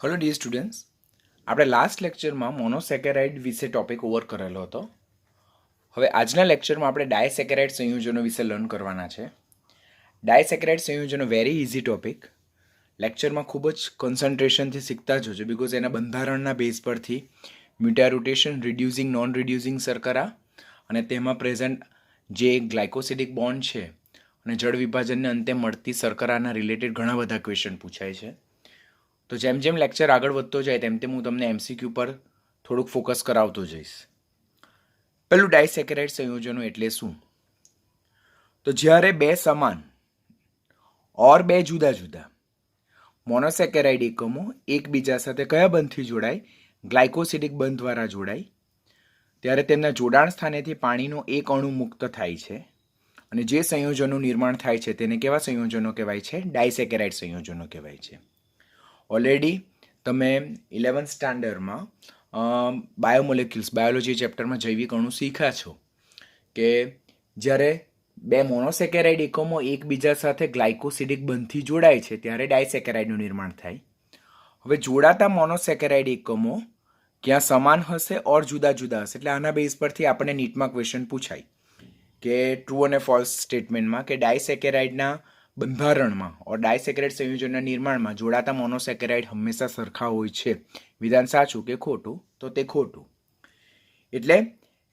Hello dear students, આપણે last લેક્ચરમાં monosaccharide વિશે ટોપિક ઓવર કરેલો હતો. હવે આજના લેક્ચરમાં આપણે ડાયસેકેરાઇડ સંયોજનો વિશે લર્ન કરવાના છે. ડાયસેકેરાઇડ સંયોજનો વેરી ઇઝી ટોપિક. લેક્ચરમાં ખૂબ જ કોન્સન્ટ્રેશનથી શીખતા જજો, બિકોઝ એના બંધારણના બેઝ પરથી મ્યુટારોટેશન, રિડ્યુસિંગ, નોન રિડ્યુસિંગ શર્કરા અને તેમાં પ્રેઝન્ટ જે ગ્લાયકોસિડિક બોન્ડ છે અને જળ વિભાજનને અંતે મળતી શર્કરાના રિલેટેડ ઘણા બધા ક્વેશ્ચન પૂછાય છે. તો જેમ જેમ લેક્ચર આગળ વધતો જાય તેમ તેમ હું તમને એમસીક્યુ પર થોડુંક ફોકસ કરાવતો જઈશ. પેલું ડાયસેકેરાઇડ સંયોજનો એટલે શું? તો જ્યારે બે સમાન ઓર બે જુદા જુદા મોનોસેકેરાઇડ એકમો એકબીજા સાથે કયા બંધથી જોડાય? ગ્લાયકોસિડિક બંધ દ્વારા જોડાય, ત્યારે તેમના જોડાણ સ્થાનેથી પાણીનો એક અણુ મુક્ત થાય છે અને જે સંયોજનનું નિર્માણ થાય છે તેને કેવા સંયોજનો કહેવાય છે? ડાયસેકેરાઇડ સંયોજનો કહેવાય છે. ઓલરેડી તમે 11th સ્ટાન્ડર્ડમાં બાયોમોલેક્યુલ્સ બાયોલોજી ચેપ્ટરમાં જૈવિક અણુ શીખ્યા છો કે જ્યારે બે મોનોસેકેરાઇડ એકમો એકબીજા સાથે ગ્લાયકોસિડિક બંધથી જોડાય છે ત્યારે ડાયસેકેરાઇડનું નિર્માણ થાય. હવે જોડાતા મોનોસેકેરાઇડ એકમો ક્યાં સમાન હશે ઓર જુદા જુદા હશે. એટલે આના બેઝ પરથી આપણને નીટમાં ક્વેશ્ચન પૂછાય કે ટ્રુ અને ફોલ્સ સ્ટેટમેન્ટમાં કે ડાયસેકેરાઇડના બંધારણમાં ઓર ડાયસેકેરાઇડ સંયોજનના નિર્માણમાં જોડાતા મોનોસેકેરાઇડ હંમેશા સરખા હોય છે. વિધાન સાચું કે ખોટું? તો તે ખોટું. એટલે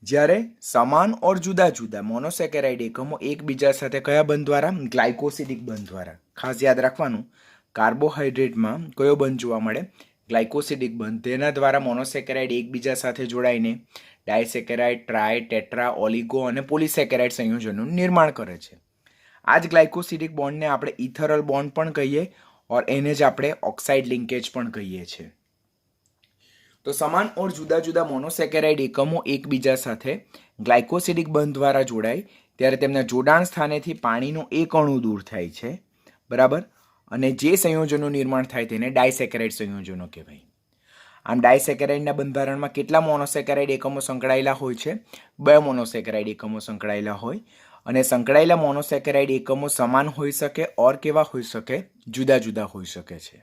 જ્યારે સમાન ઓર જુદા જુદા મોનોસેકેરાઇડ એકમો એકબીજા સાથે કયા બંધ દ્વારા? ગ્લાયકોસિડિક બંધ દ્વારા. ખાસ યાદ રાખવાનું, કાર્બોહાઈડ્રેટમાં કયો બંધ જોવા મળે? ગ્લાયકોસિડિક બંધ. તેના દ્વારા મોનોસેકેરાઇડ એકબીજા સાથે જોડાઈને ડાયસેકેરાઇડ, ટ્રાય, ટેટ્રા, ઓલિગો અને પોલિસેકેરાઇડ સંયોજનનું નિર્માણ કરે છે. આ જ ગ્લાયકોસિડિક બોન્ડને આપણે ઇથરલ બોન્ડ પણ કહીએ ઓર એને જ આપણે ઓક્સાઇડ લિંકેજ પણ કહીએ છીએ. તો સમાન ઓર જુદા જુદા મોનોસેકેરાઇડ એકમો એકબીજા સાથે ગ્લાયકોસિડિક બંધ દ્વારા જોડાય ત્યારે તેમના જોડાણ સ્થાનેથી પાણીનો એક અણુ દૂર થાય છે, બરાબર? અને જે સંયોજનનું નિર્માણ થાય તેને ડાયસેકેરાઇડ સંયોજનો કહેવાય. આમ ડાયસેકેરાઇડના બંધારણમાં કેટલા મોનોસેકેરાઇડ એકમો સંકળાયેલા હોય છે? 2 મોનોસેકેરાઇડ એકમો સંકળાયેલા હોય અને સંકળાયેલા મોનોસેકેરાઇડ એકમો સમાન હોઈ શકે ઓર કેવા હોઈ શકે? જુદા જુદા હોઈ શકે છે.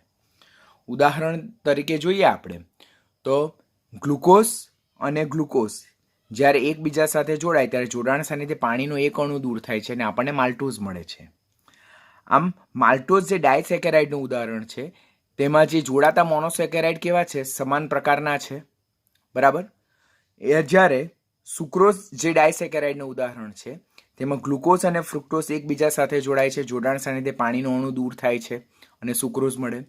ઉદાહરણ તરીકે જોઈએ આપણે તો ગ્લુકોઝ અને ગ્લુકોઝ જ્યારે એકબીજા સાથે જોડાય ત્યારે જોડાણ સ્થાનેથી પાણીનો એક અણુ દૂર થાય છે અને આપણને માલ્ટોઝ મળે છે. આમ માલ્ટોઝ જે ડાયસેકેરાઇડનું ઉદાહરણ છે તેમાં જે જોડાતા મોનોસેકેરાઇડ કેવા છે? સમાન પ્રકારના છે, બરાબર? એ જ્યારે સુક્રોઝ જે ડાયસેકેરાઇડનું ઉદાહરણ છે તેમાં ગ્લુકોઝ અને ફ્રુક્ટોઝ એકબીજા સાથે જોડાય છે, જોડાણ સ્થાનેથી પાણીનો અણુ દૂર થાય છે અને સુક્રોઝ મળે.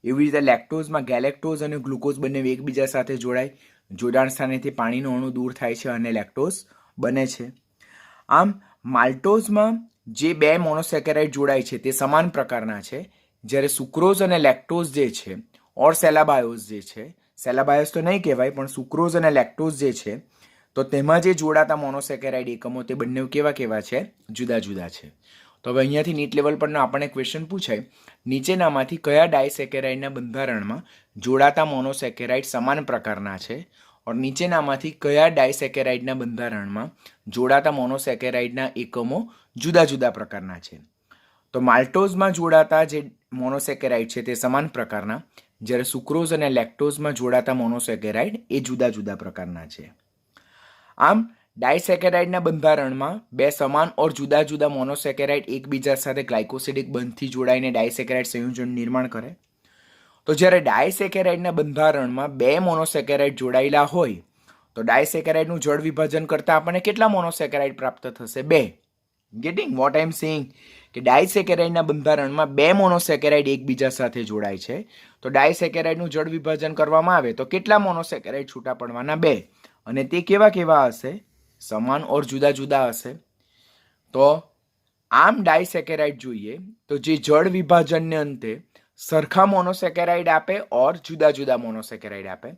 એવી રીતે લેક્ટોઝમાં ગેલેક્ટોઝ અને ગ્લુકોઝ બંને એકબીજા સાથે જોડાય, જોડાણ સ્થાનેથી પાણીનો અણુ દૂર થાય છે અને લેક્ટોઝ બને છે. આમ માલ્ટોઝમાં જે બે મોનોસેકેરાઇડ જોડાય છે તે સમાન પ્રકારના છે, જ્યારે સુક્રોઝ અને લેક્ટોઝ જે છે ઓર સેલાબાયોઝ જે છે, સેલાબાયોઝ તો નહીં કહેવાય પણ સુક્રોઝ અને લેક્ટોઝ જે છે તો તેમાં જે જોડાતા મોનોસેકેરાઇડ એકમો તે બંને કેવા કેવા છે? જુદા જુદા છે. તો હવે અહીંયાથી નીટ લેવલ પરનો આપણને ક્વેશ્ચન પૂછાય, નીચેનામાંથી કયા ડાયસેકેરાઇડના બંધારણમાં જોડાતા મોનોસેકેરાઇડ સમાન પ્રકારના છે ઓર નીચેનામાંથી કયા ડાયસેકેરાઇડના બંધારણમાં જોડાતા મોનોસેકેરાઇડના એકમો જુદા જુદા પ્રકારના છે? તો માલ્ટોઝમાં જોડાતા જે મોનોસેકેરાઇડ છે તે સમાન પ્રકારના, જ્યારે સુક્રોઝ અને લેક્ટોઝમાં જોડાતા મોનોસેકેરાઇડ એ જુદા જુદા પ્રકારના છે. આમ ડાયસેકેરાઇડના બંધારણમાં બે સમાન ઓર જુદા જુદા મોનોસેકેરાઇડ એકબીજા સાથે ગ્લાયકોસિડિક બંધથી જોડાઈને ડાયસેકેરાઇડ સંયોજનનું નિર્માણ કરે. તો જ્યારે ડાયસેકેરાઇડના બંધારણમાં બે મોનોસેકેરાઇડ જોડાયેલા હોય તો ડાયસેકેરાઇડનું જળ વિભાજન કરતાં આપણને કેટલા મોનોસેકેરાઇડ પ્રાપ્ત થશે? 2. Getting what I am saying? કે ડાયસેકેરાઇડના બંધારણમાં બે મોનોસેકેરાઇડ એકબીજા સાથે જોડાય છે તો ડાયસેકેરાઇડનું જળ વિભાજન કરવામાં આવે તો કેટલા મોનોસેકેરાઇડ છૂટા પડવાના? 2. અને તે કેવા કેવા હશે? સમાન ઓર જુદા જુદા હશે. તો આમ ડાયસેકેરાઇડ જોઈએ તો જે જળ વિભાજનને અંતે સરખા મોનોસેકેરાઇડ આપે ઓર જુદા જુદા મોનોસેકેરાઇડ આપે,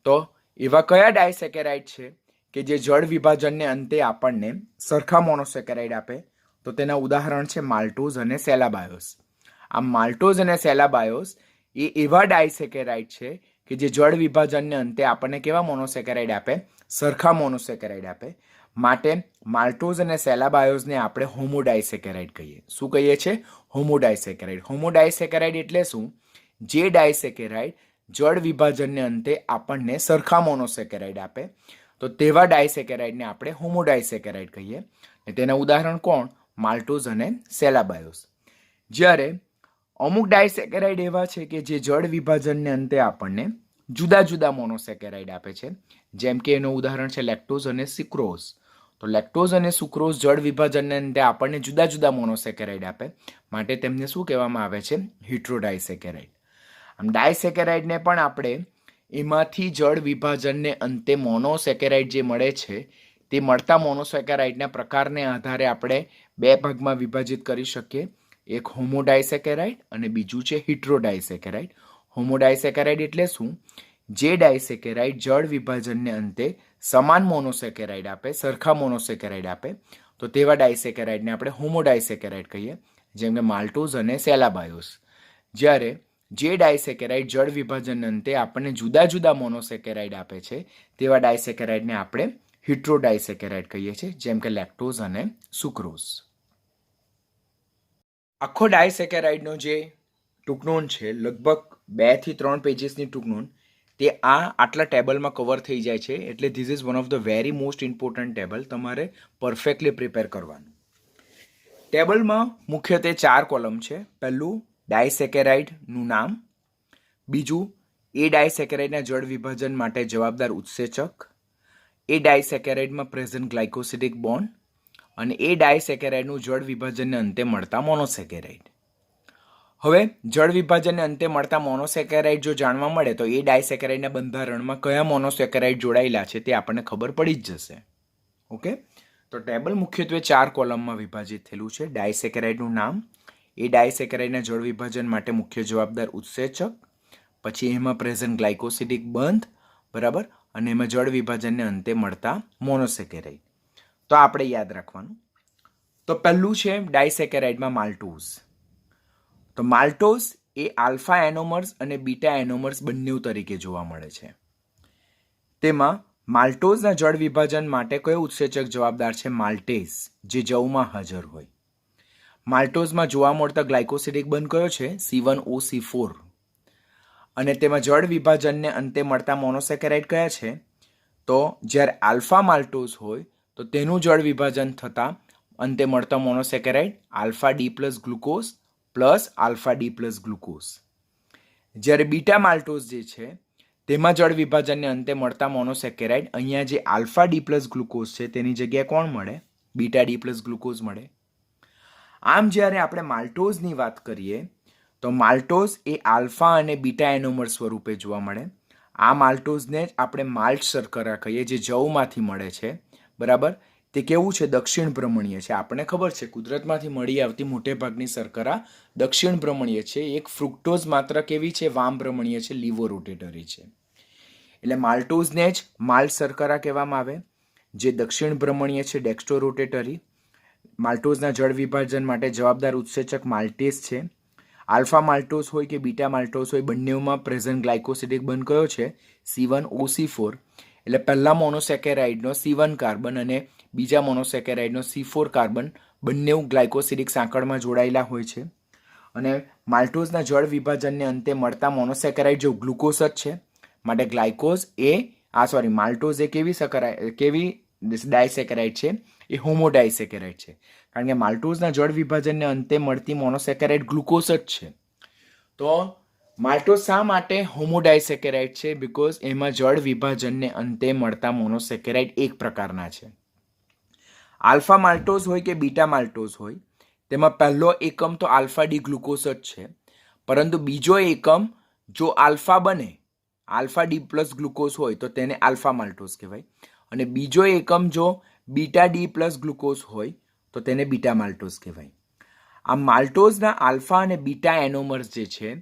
તો એવા કયા ડાયસેકેરાઇડ છે કે જે જળ વિભાજનને અંતે આપણને સરખા મોનોસેકેરાઇડ આપે? તો તેના ઉદાહરણ છે માલ્ટોઝ અને સેલાબાયોઝ. આ માલ્ટોઝ અને સેલાબાયોઝ એ એવા ડાયસેકેરાઇડ છે કે જે જળ વિભાજનને અંતે આપણને કેવા મોનોસેકેરાઇડ આપે? સરખા મોનોસેકેરાઇડ આપે. માટે માલ્ટોઝ અને સેલાબાયોઝને આપણે હોમોડાયસેકેરાઇડ કહીએ. શું કહીએ છીએ? હોમોડાયસેકેરાઇડ. હોમોડાયસેકેરાઇડ એટલે શું? જે ડાયસેકેરાઇડ જળ વિભાજનને અંતે આપણને સરખા મોનોસેકેરાઇડ આપે તો તેવા ડાયસેકેરાઇડને આપણે હોમોડાયસેકેરાઇડ કહીએ. અને તેના ઉદાહરણ કોણ? માલ્ટોઝ અને સેલાબાયોસ. જ્યારે અમુક ડાયસેકેરાઇડ એવા છે કે જે જળ વિભાજનને અંતે આપણને જુદા જુદા મોનોસેકેરાઇડ આપે છે, જેમ કે એનું ઉદાહરણ છે લેક્ટોઝ અને સુક્રોઝ. તો લેક્ટોઝ અને સુક્રોઝ જળ વિભાજનને અંતે આપણને જુદા જુદા મોનોસેકેરાઇડ આપે, માટે તેમને શું કહેવામાં આવે છે? હિટ્રોડાયસેકેરાઇડ. આમ ડાયસેકેરાઇડને પણ આપણે એમાંથી જળ વિભાજનને અંતે મોનોસેકેરાઇડ જે મળે છે તે મળતા મોનોસેકેરાઇડના પ્રકારને આધારે આપણે બે ભાગમાં વિભાજિત કરી શકીએ. એક હોમોડાયસેકેરાઇડ અને બીજું છે હિટ્રોડાયસેકેરાઇડ. હોમોડાયસેકેરાઇડ એટલે શું? જે ડાયસેકેરાઇડ જળ વિભાજનને અંતે સમાન મોનોસેકેરાઇડ આપે, સરખા મોનોસેકેરાઇડ આપે, તો તેવા ડાયસેકેરાઇડને આપણે હોમોડાયસેકેરાઇડ કહીએ, જેમ કે માલ્ટોઝ અને સેલાબાયોસ. જ્યારે જે ડાયસેકેરાઇડ જળ વિભાજન અંતે આપણને જુદા જુદા મોનોસેકેરાઇડ આપે છે તેવા ડાયસેકેરાઇડને આપણે હિટ્રોડાયસેકેરાઇડ કહીએ છીએ, જેમ કે લેક્ટોઝ અને સુક્રોઝ. આખો ડાયસેકેરાઇડનો જે ટૂંકનોંધ છે, લગભગ 2 થી 3 પેજીસની ટૂંકનોંધ, તે આટલા ટેબલમાં કવર થઈ જાય છે. એટલે this is one of the very most important table, તમારે પરફેક્ટલી પ્રિપેર કરવાનું. ટેબલમાં મુખ્યત્વે 4 કોલમ છે. પહેલું ડાયસેકેરાઇડનું નામ, બીજું એ ડાયસેકેરાઇડના જળ વિભાજન માટે જવાબદાર ઉત્સેચક, એ ડાયસેકેરાઇડમાં પ્રેઝન્ટ ગ્લાયકોસિડિક બોન્ડ અને એ ડાયસેકેરાઇડનું જળ વિભાજનને અંતે મળતા મોનોસેકેરાઇડ. હવે જળ વિભાજનને અંતે મળતા મોનોસેકેરાઇડ જો જાણવા મળે તો એ ડાયસેકેરાઇડના બંધારણમાં કયા મોનોસેકેરાઇડ જોડાયેલા છે તે આપણને ખબર પડી જ જશે. ઓકે, તો ટેબલ મુખ્યત્વે 4 કોલમમાં વિભાજિત થયેલું છે. ડાયસેકેરાઇડનું નામ, એ ડાયસેકેરાઇડના જળ વિભાજન માટે મુખ્ય જવાબદાર ઉત્સેચક, પછી એમાં પ્રેઝન્ટ ગ્લાયકોસિડિક બંધ, બરાબર, અને એમાં જળ વિભાજનને અંતે મળતા મોનોસેકેરાઇડ. તો આપણે યાદ રાખવાનું. તો પહેલું છે ડાયસેકેરાઇડમાં માલ્ટોઝ. તો માલ્ટોઝ એ આલ્ફા એનોમર્સ અને બીટા એનોમર્સ બંને તરીકે જોવા મળે છે. તેમાં માલ્ટોઝના જળ વિભાજન માટે કયો ઉત્સેચક જવાબદાર છે? માલ્ટેઝ, જે જવમાં હાજર હોય. માલ્ટોઝમાં જોવા મળતા ગ્લાયકોસિડિક બંધ કયો છે? C1OC4. અને તેમાં જળ વિભાજનને અંતે મળતા મોનોસેકેરાઇડ કયા છે? તો જ્યારે આલ્ફા માલ્ટોઝ હોય તો તેનું જળ વિભાજન થતાં અંતે મળતા monosaccharide alpha D plus glucose plus alpha D plus glucose. જ્યારે બીટા માલ્ટોઝ જે છે તેમાં જળ વિભાજનને અંતે મળતા મોનોસેકેરાઇડ, અહીંયા જે આલ્ફા ડી પ્લસ ગ્લુકોઝ છે તેની જગ્યાએ કોણ મળે? બીટા ડી પ્લસ ગ્લુકોઝ મળે. આમ જ્યારે આપણે માલ્ટોઝની વાત કરીએ તો માલ્ટોઝ એ આલ્ફા અને બીટા એનોમર સ્વરૂપે જોવા મળે. આ માલ્ટોઝને જ આપણે માલ્ટ શર્કરા કહીએ, જે જવમાંથી મળે છે, બરાબર. તે કેવું છે? દક્ષિણ ભ્રમણીય છે. આપણને ખબર છે કુદરતમાંથી મળી આવતી મોટે ભાગની શર્કરા દક્ષિણ ભ્રમણીય છે. એક ફ્રુક્ટોઝ માત્ર કેવી છે? વામ ભ્રમણીય છે, લીવો રોટેટરી છે. એટલે માલ્ટોઝને જ માલ્ટ શર્કરા કહેવામાં આવે, જે દક્ષિણ ભ્રમણીય છે, ડેક્સ્ટ્રો રોટેટરી. માલ્ટોઝના જળ વિભાજન માટે જવાબદાર ઉત્સેચક માલ્ટેઝ છે. આલ્ફા માલ્ટોઝ હોય કે બીટા માલ્ટોઝ હોય, બંનેમાં પ્રેઝન્ટ ગ્લાયકોસિડિક બંધ કયો છે? C1OC4. એટલે પહેલા મોનોસેકેરાઇડનો C1 કાર્બન અને બીજા મોનોસેકેરાઇડનો C4 કાર્બન બંને ગ્લાયકોસિડિક સાંકળમાં જોડાયેલા હોય છે. અને માલ્ટોઝના જળ વિભાજનને અંતે મળતા મોનોસેકેરાઇડ જો ગ્લુકોઝ જ છે, માટે ગ્લાયકોઝ એ માલ્ટોઝ એ કેવી ડાયસેકેરાઇડ છે? એ હોમોડાયસેકેરાઇડ છે. કારણ કે માલ્ટોઝના જળ વિભાજનને અંતે મળતી મોનોસેકેરાઇડ ગ્લુકોઝ જ છે. તો માલ્ટોઝ શા માટે હોમોડાયસેકેરાઇડ છે? બીકોઝ એમાં જળ વિભાજનને અંતે મળતા મોનોસેકેરાઇડ એક પ્રકારના છે. આલ્ફા માલ્ટોઝ હોય કે બીટા માલ્ટોઝ હોય, તેમાં પહેલો એકમ તો આલ્ફા ડી ગ્લુકોઝ જ છે, પરંતુ બીજો એકમ જો આલ્ફા બને, આલ્ફા ડી પ્લસ ગ્લુકોઝ હોય તો તેને આલ્ફા માલ્ટોઝ કહેવાય, અને બીજો એકમ જો બીટા ડી પ્લસ ગ્લુકોઝ હોય તો તેને બીટા માલ્ટોઝ કહેવાય. આ માલ્ટોઝના આલ્ફા અને બીટા એનોમર્સ જે છે,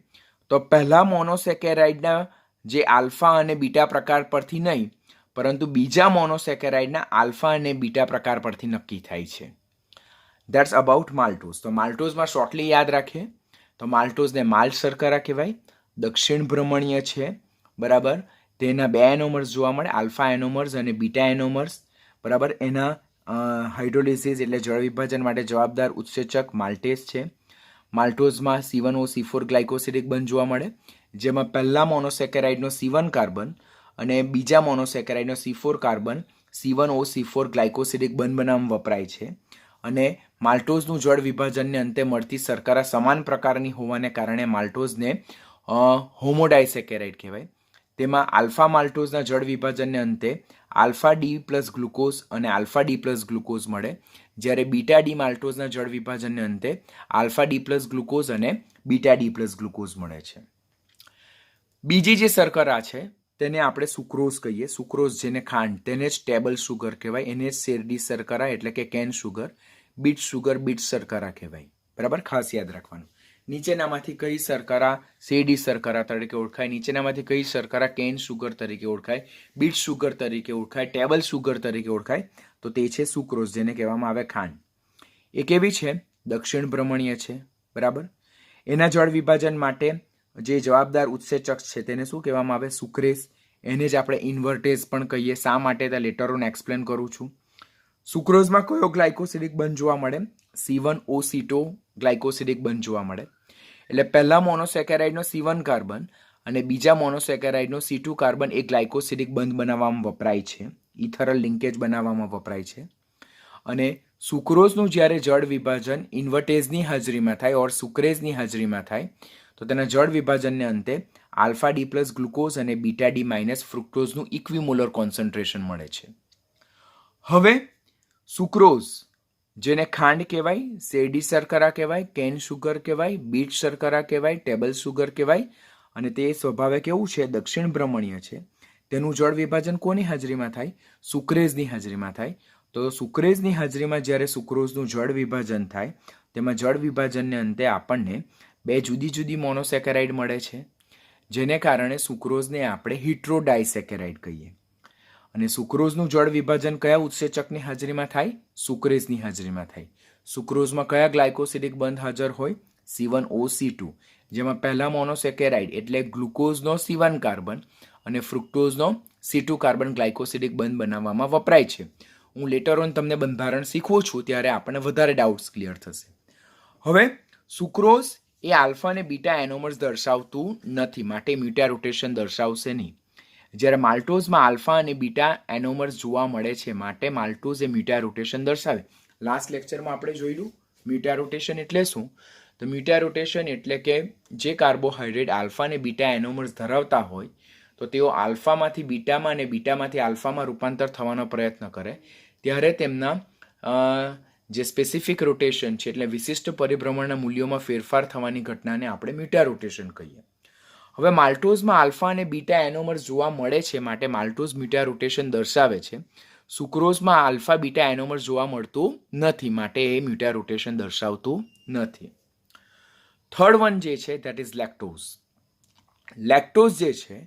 તો પહેલા મોનોસેકેરાઇડના જે આલ્ફા અને બીટા પ્રકાર પરથી નહીં, પરંતુ બીજા મોનોસેકેરાઇડના આલ્ફા અને બીટા પ્રકાર પરથી નક્કી થાય છે. That's about maltose. તો માલ્ટોઝમાં શોર્ટલી યાદ રાખીએ તો માલ્ટોઝને માલ્ટ શર્કરા કહેવાય, દક્ષિણ ભ્રમણીય છે, બરાબર. તેના 2 એનોમર્સ જોવા મળે, આલ્ફા એનોમર્સ અને બીટા એનોમર્સ, બરાબર. એના હાઇડ્રોલિસિસ એટલે જળ વિભાજન માટે જવાબદાર ઉત્સેચક માલ્ટેઝ છે. માલ્ટોઝમાં C1OC4 ગ્લાયકોસિડિક બંધ જોવા મળે, જેમાં પહેલા મોનોસેકેરાઇડનો C1 કાર્બન અને બીજા મોનોસેકેરાઇડનો C4 કાર્બન C1OC4 ગ્લાયકોસિડિક બંધ બનાવવામાં વપરાય છે. અને માલ્ટોઝનું જળ વિભાજનને અંતે મળતી શર્કરા સમાન પ્રકારની હોવાને કારણે માલ્ટોઝને હોમોડાયસેકેરાઇડ કહેવાય. તેમાં આલ્ફા માલ્ટોઝના જળ વિભાજનને અંતે આલ્ફા ડી પ્લસ ગ્લુકોઝ અને આલ્ફા ડી પ્લસ ગ્લુકોઝ મળે, જ્યારે બીટા ડી માલ્ટોઝના જળ વિભાજનને અંતે આલ્ફા ડી પ્લસ ગ્લુકોઝ અને બીટા ડી પ્લસ ગ્લુકોઝ મળે છે. બીજી જે શર્કરા છે તેને આપણે સુક્રોઝ કહીએ. સુક્રોઝ જેને ખાંડ, તેને જ ટેબલ સુગર કહેવાય, એને જ શેરડી શર્કરા એટલે કે cane sugar, beet sugar, beet શર્કરા કહેવાય. બરાબર, ખાસ યાદ રાખવાનું. નીચેનામાંથી કઈ શર્કરા શેરડી શર્કરા તરીકે ઓળખાય? નીચેનામાંથી કઈ શર્કરા કેન સુગર તરીકે ઓળખાય, બીટ સુગર તરીકે ઓળખાય, ટેબલ સુગર તરીકે ઓળખાય? તો તે છે સુક્રોઝ, જેને કહેવામાં આવે ખાંડ. એ કેવી છે? દક્ષિણ ભ્રમણીય છે. બરાબર. એના જળ વિભાજન માટે જે જવાબદાર ઉત્સેચક છે તેને શું કહેવામાં આવે? સુક્રેઝ. એને જ આપણે ઇન્વર્ટેઝ પણ કહીએ. શા માટે? તે લેટર ઓન એક્સપ્લેન કરું છું. સુક્રોઝમાં કયો ગ્લાયકોસિડિક બંધ જોવા મળે? C1OC2 ગ્લાયકોસિડિક બંધ જોવા મળે. એટલે પહેલા મોનોસેકેરાઇડનો C1 કાર્બન અને બીજા મોનોસેકેરાઇડનો C2 કાર્બન એક ગ્લાયકોસિડિક બંધ બનાવવામાં વપરાય છે, ઇથરલ લિંકેજ બનાવવામાં વપરાય છે. અને સુક્રોઝનું જ્યારે જળ વિભાજન ઇન્વર્ટેઝની હાજરીમાં થાય ઓર સુક્રેઝની હાજરીમાં થાય તો તેના જળ વિભાજનને અંતે આલ્ફા ડી પ્લસ ગ્લુકોઝ અને બીટા ડી માઇનસ ફ્રુક્ટોઝનું ઇક્વિમોલર કોન્સન્ટ્રેશન મળે છે. હવે સુક્રોઝ જેને ખાંડ કહેવાય, શેરડી શર્કરા કહેવાય, કેન સુગર કહેવાય, બીટ શર્કરા કહેવાય, ટેબલ સુગર કહેવાય, અને તે સ્વભાવે કેવું છે? દક્ષિણ ભ્રમણીય છે. તેનું જળ વિભાજન કોની હાજરીમાં થાય? સુક્રેઝની હાજરીમાં થાય. તો સુક્રેઝની હાજરીમાં જ્યારે સુક્રોઝનું જળ વિભાજન થાય તેમાં જળ વિભાજનને અંતે આપણને બે જુદી જુદી મોનોસેકેરાઇડ મળે છે, જેને કારણે સુક્રોઝને આપણે હિટ્રોડાયસેકેરાઇડ કહીએ. અને સુક્રોઝનું જળ વિભાજન કયા ઉત્સેચકની હાજરીમાં થાય? સુક્રેઝની હાજરીમાં થાય. સુક્રોઝમાં કયા ગ્લાયકોસિડિક બંધ હાજર હોય? C1OC2, જેમાં પહેલા મોનોસેકેરાઇડ એટલે ગ્લુકોઝનો C1 કાર્બન અને ફ્રુક્ટોઝનો C2 કાર્બન ગ્લાયકોસિડિક બંધ બનાવવામાં વપરાય છે. હું લેટર ઓન તમને બંધારણ શીખવું છું ત્યારે આપણને વધારે ડાઉટ્સ ક્લિયર થશે. હવે સુક્રોઝ એ આલ્ફા અને બીટા એનોમર્સ દર્શાવતું નથી, માટે મ્યુટા રોટેશન દર્શાવશે નહીં. જ્યારે માલ્ટોઝમાં આલ્ફા અને બીટા એનોમર્સ જોવા મળે છે, માટે માલ્ટોઝ એ મ્યુટા રોટેશન દર્શાવે. લાસ્ટ લેક્ચરમાં આપણે જોયેલું મ્યુટા રોટેશન એટલે શું? તો મ્યુટા રોટેશન એટલે કે જે કાર્બોહાઈડ્રેટ આલ્ફા અને બીટા એનોમર્સ ધરાવતા હોય તો તેઓ આલ્ફામાંથી બીટામાં અને બીટામાંથી આલ્ફામાં રૂપાંતર થવાનો પ્રયત્ન કરે ત્યારે તેમના જે સ્પેસિફિક રોટેશન છે એટલે વિશિષ્ટ પરિભ્રમણના મૂલ્યોમાં ફેરફાર થવાની ઘટનાને આપણે મ્યુટા રોટેશન કહીએ. હવે માલ્ટોઝમાં આલ્ફા અને બીટા એનોમર્સ જોવા મળે છે, માટે માલ્ટોઝ મ્યુટા રોટેશન દર્શાવે છે. સુક્રોઝમાં આલ્ફા બીટા એનોમર્સ જોવા મળતું નથી, માટે એ મ્યુટા રોટેશન દર્શાવતું નથી. થર્ડ વન જે છે દેટ ઇઝ લેક્ટોઝ. લેક્ટોઝ જે છે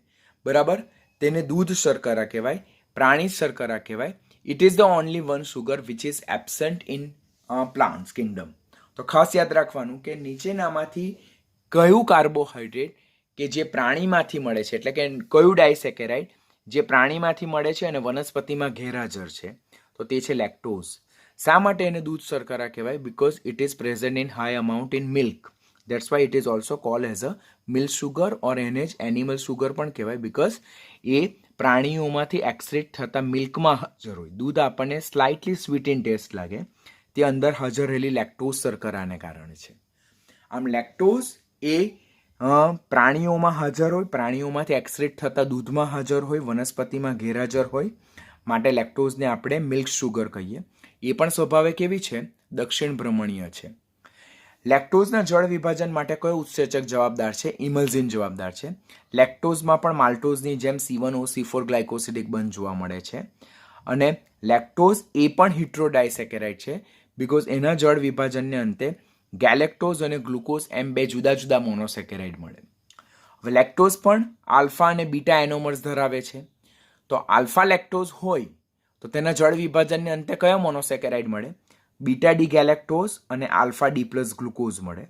બરાબર, તેને દૂધ શર્કરા કહેવાય, પ્રાણી શર્કરા કહેવાય. It is the only one sugar which is absent in plants Kingdom. તો ખાસ યાદ રાખવાનું કે નીચેનામાંથી કયું કાર્બોહાઈડ્રેટ કે જે પ્રાણીમાંથી મળે છે, એટલે કે કયું ડાયસેકેરાઇડ જે પ્રાણીમાંથી મળે છે અને વનસ્પતિમાં ગેરહાજર છે, તો તે છે લેક્ટોઝ. શા માટે એને દૂધ શર્કરા કહેવાય? Because it is present in high amount in milk. That's why it is also called as a milk sugar or એને જ એનિમલ સુગર પણ કહેવાય, બિકોઝ એ પ્રાણીઓમાંથી એક્સટ્રેક્ટ થતા મિલ્કમાં હાજર હોય. દૂધ આપણને સ્લાઇટલી સ્વીટ ઇન ટેસ્ટ લાગે, તે અંદર હાજર રહેલી લેક્ટોઝ શર્કરાને કારણે છે. આમ લેક્ટોઝ એ પ્રાણીઓમાં હાજર હોય, પ્રાણીઓમાંથી એક્સટ્રેક્ટ થતા દૂધમાં હાજર હોય, વનસ્પતિમાં ગેરહાજર હોય, માટે લેક્ટોઝને આપણે મિલ્ક સુગર કહીએ. એ પણ સ્વભાવે કેવી છે? દક્ષિણ ભ્રમણીય છે. લેક્ટોઝના જળ વિભાજન માટે કયો ઉત્સેચક જવાબદાર છે? ઇમલ્ઝિન જવાબદાર છે. લેક્ટોઝમાં પણ માલ્ટોઝની જેમ C1OC4 ગ્લાયકોસિડિક બંધ જોવા મળે છે. અને લેક્ટોઝ એ પણ હિટ્રોડાયસેકેરાઇડ છે, બિકોઝ એના જળ વિભાજનને અંતે ગેલેક્ટોઝ અને ગ્લુકોઝ એમ બે જુદા જુદા મોનોસેકેરાઇડ મળે. હવે લેક્ટોઝ પણ આલ્ફા અને બીટા એનોમર્સ ધરાવે છે. તો આલ્ફા લેક્ટોઝ હોય તો તેના જળ વિભાજનને અંતે કયો મોનોસેકેરાઇડ મળે? બીટા ડી ગેલેક્ટોઝ અને આલ્ફા ડી પ્લસ ગ્લુકોઝ મળે.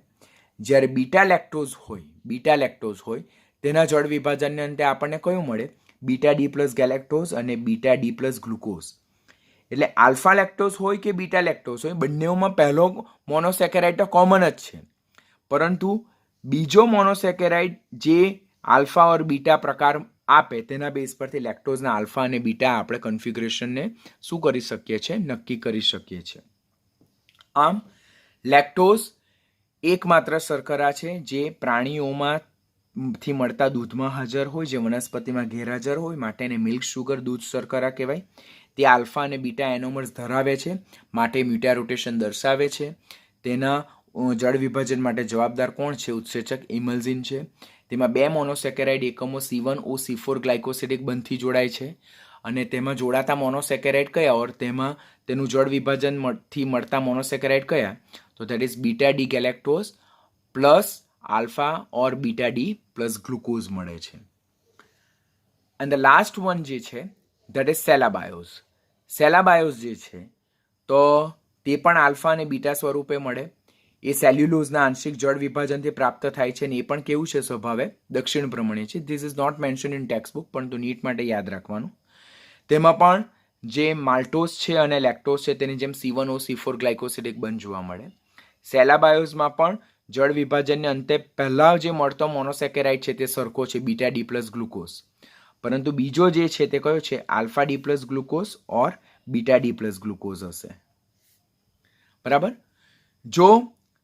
જ્યારે બીટા લેક્ટોઝ હોય તેના જળ વિભાજનને અંતે આપણને કયું મળે? બીટા ડી પ્લસ ગેલેક્ટોઝ અને બીટા ડી પ્લસ ગ્લુકોઝ. એટલે આલ્ફા લેક્ટોઝ હોય કે બીટા લેક્ટોઝ હોય, બંનેઓમાં પહેલો મોનોસેકેરાઇડ તો કોમન જ છે, પરંતુ બીજો મોનોસેકેરાઇડ જે આલ્ફા ઓર બીટા પ્રકાર આપે તેના બેઝ પરથી લેક્ટોઝના આલ્ફા અને બીટા આપણે કન્ફિગ્યુરેશનને શું કરી શકીએ છીએ, નક્કી કરી શકીએ છીએ. આમ લેક્ટોઝ એકમાત્ર શર્કરા છે જે પ્રાણીઓમાંથી મળતા દૂધમાં હાજર હોય, જે વનસ્પતિમાં ગેરહાજર હોય, માટે એને મિલ્ક શુગર દૂધ શર્કરા કહેવાય. તે આલ્ફા અને બીટા એનોમર્સ ધરાવે છે, માટે મ્યુટારોટેશન દર્શાવે છે. તેના જળ વિભાજન માટે જવાબદાર કોણ છે? ઉત્સેચક ઇમલ્ઝિન છે. તેમાં 2 મોનોસેકેરાઇડ એકમો C1OC4 ગ્લાયકોસિડિક બંધથી જોડાય છે અને તેમાં જોડાતા મોનોસેકેરાઇડ કયા? ઓર તેમાં તેનું જળ વિભાજનથી મળતા મોનોસેકેરાઇડ કયા? તો that is beta D galactose plus alpha or beta D plus glucose મળે છે. એન્ડ ધ લાસ્ટ વન જે છે દેટ ઇઝ સેલાબાયોઝ. સેલાબાયોઝ જે છે તો તે પણ આલ્ફા અને બીટા સ્વરૂપે મળે. એ સેલ્યુલોઝના આંશિક જળ વિભાજનથી પ્રાપ્ત થાય છે અને એ પણ કેવું છે? સ્વભાવે દક્ષિણ ભ્રમણીય છે. This is not mention in text book, પરંતુ નીટ માટે યાદ રાખવાનું. તેમાં પણ જે માલ્ટોઝ છે અને લેક્ટોઝ છે તેની જેમ C1OC4 ગ્લાયકોસિડિક બંધ જોવા મળે. સેલાબાયોઝમાં પણ જળ વિભાજનને અંતે પહેલા જે મળતો મોનોસેકેરાઇડ છે તે સરખો છે, બીટા ડી પ્લસ ગ્લુકોઝ. પરંતુ બીજો જે છે તે કયો છે? આલ્ફા ડી પ્લસ ગ્લુકોઝ ઓર બીટા ડી પ્લસ ગ્લુકોઝ હશે. બરાબર. જો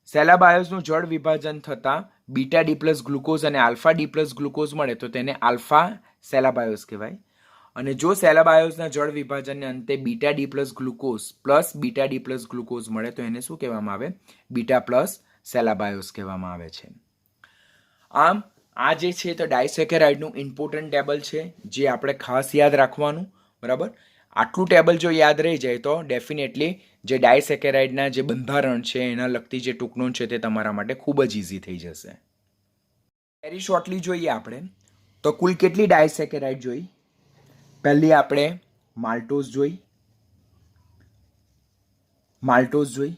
સેલાબાયોઝનું જળ વિભાજન થતાં બીટા ડી પ્લસ ગ્લુકોઝ અને આલ્ફા ડી પ્લસ ગ્લુકોઝ મળે તો તેને આલ્ફા સેલાબાયોઝ કહેવાય. અને જો સેલાબાયોઝના જળ વિભાજનને અંતે beta D plus glucose plus beta D plus glucose મળે તો એને શું કહેવામાં આવે? બીટા પ્લસ સેલાબાયોઝ કહેવામાં આવે છે. આમ આ જે છે તો ડાયસેકેરાઇડનું ઇમ્પોર્ટન્ટ ટેબલ છે જે આપણે ખાસ યાદ રાખવાનું. બરાબર. આટલું ટેબલ જો યાદ રહી જાય તો ડેફિનેટલી જે ડાયસેકેરાઇડના જે બંધારણ છે એના લગતી જે ટૂંકનોંધ છે તે તમારા માટે ખૂબ જ ઇઝી થઈ જશે. વેરી શોર્ટલી જોઈએ આપણે તો કુલ કેટલી ડાયસેકેરાઇડ જોઈ? પહેલી આપણે માલ્ટોઝ જોઈ,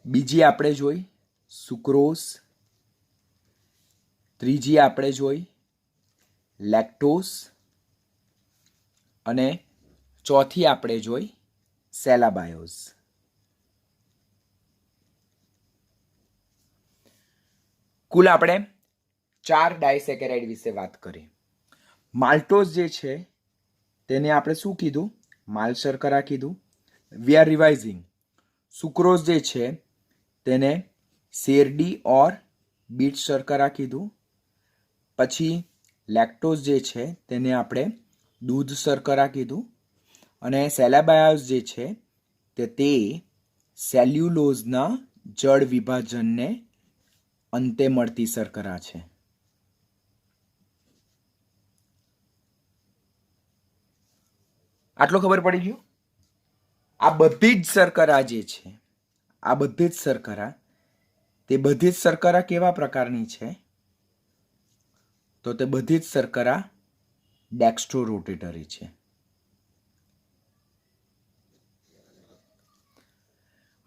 બીજી આપણે જોઈ સુક્રોઝ, ત્રીજી આપણે જોઈ લેક્ટોઝ અને ચોથી આપણે જોઈ સેલાબાયોઝ. કુલ આપણે 4 ડાયસેકેરાઇડ વિશે વાત કરી. માલ્ટોઝ જે છે તેને આપણે શું કીધું? માલ શર્કરા કીધું. We are રિવાઇઝિંગ. સુક્રોઝ જે છે તેને શેરડી ઓર બીટ શર્કરા કીધું. પછી લેક્ટોઝ જે છે તેને આપણે દૂધ શર્કરા કીધું. અને સેલાબાયોઝ જે છે તે સેલ્યુલોઝના જળ વિભાજનને અંતે મળતી શર્કરા છે. આટલું ખબર પડી ગયું? આ બધી જ શર્કરા જે છે, આ બધી જ શર્કરા, તે બધી જ શર્કરા કેવા પ્રકારની છે? તો તે બધી જ શર્કરા ડેક્સ્ટ્રોરોટેટરી છે.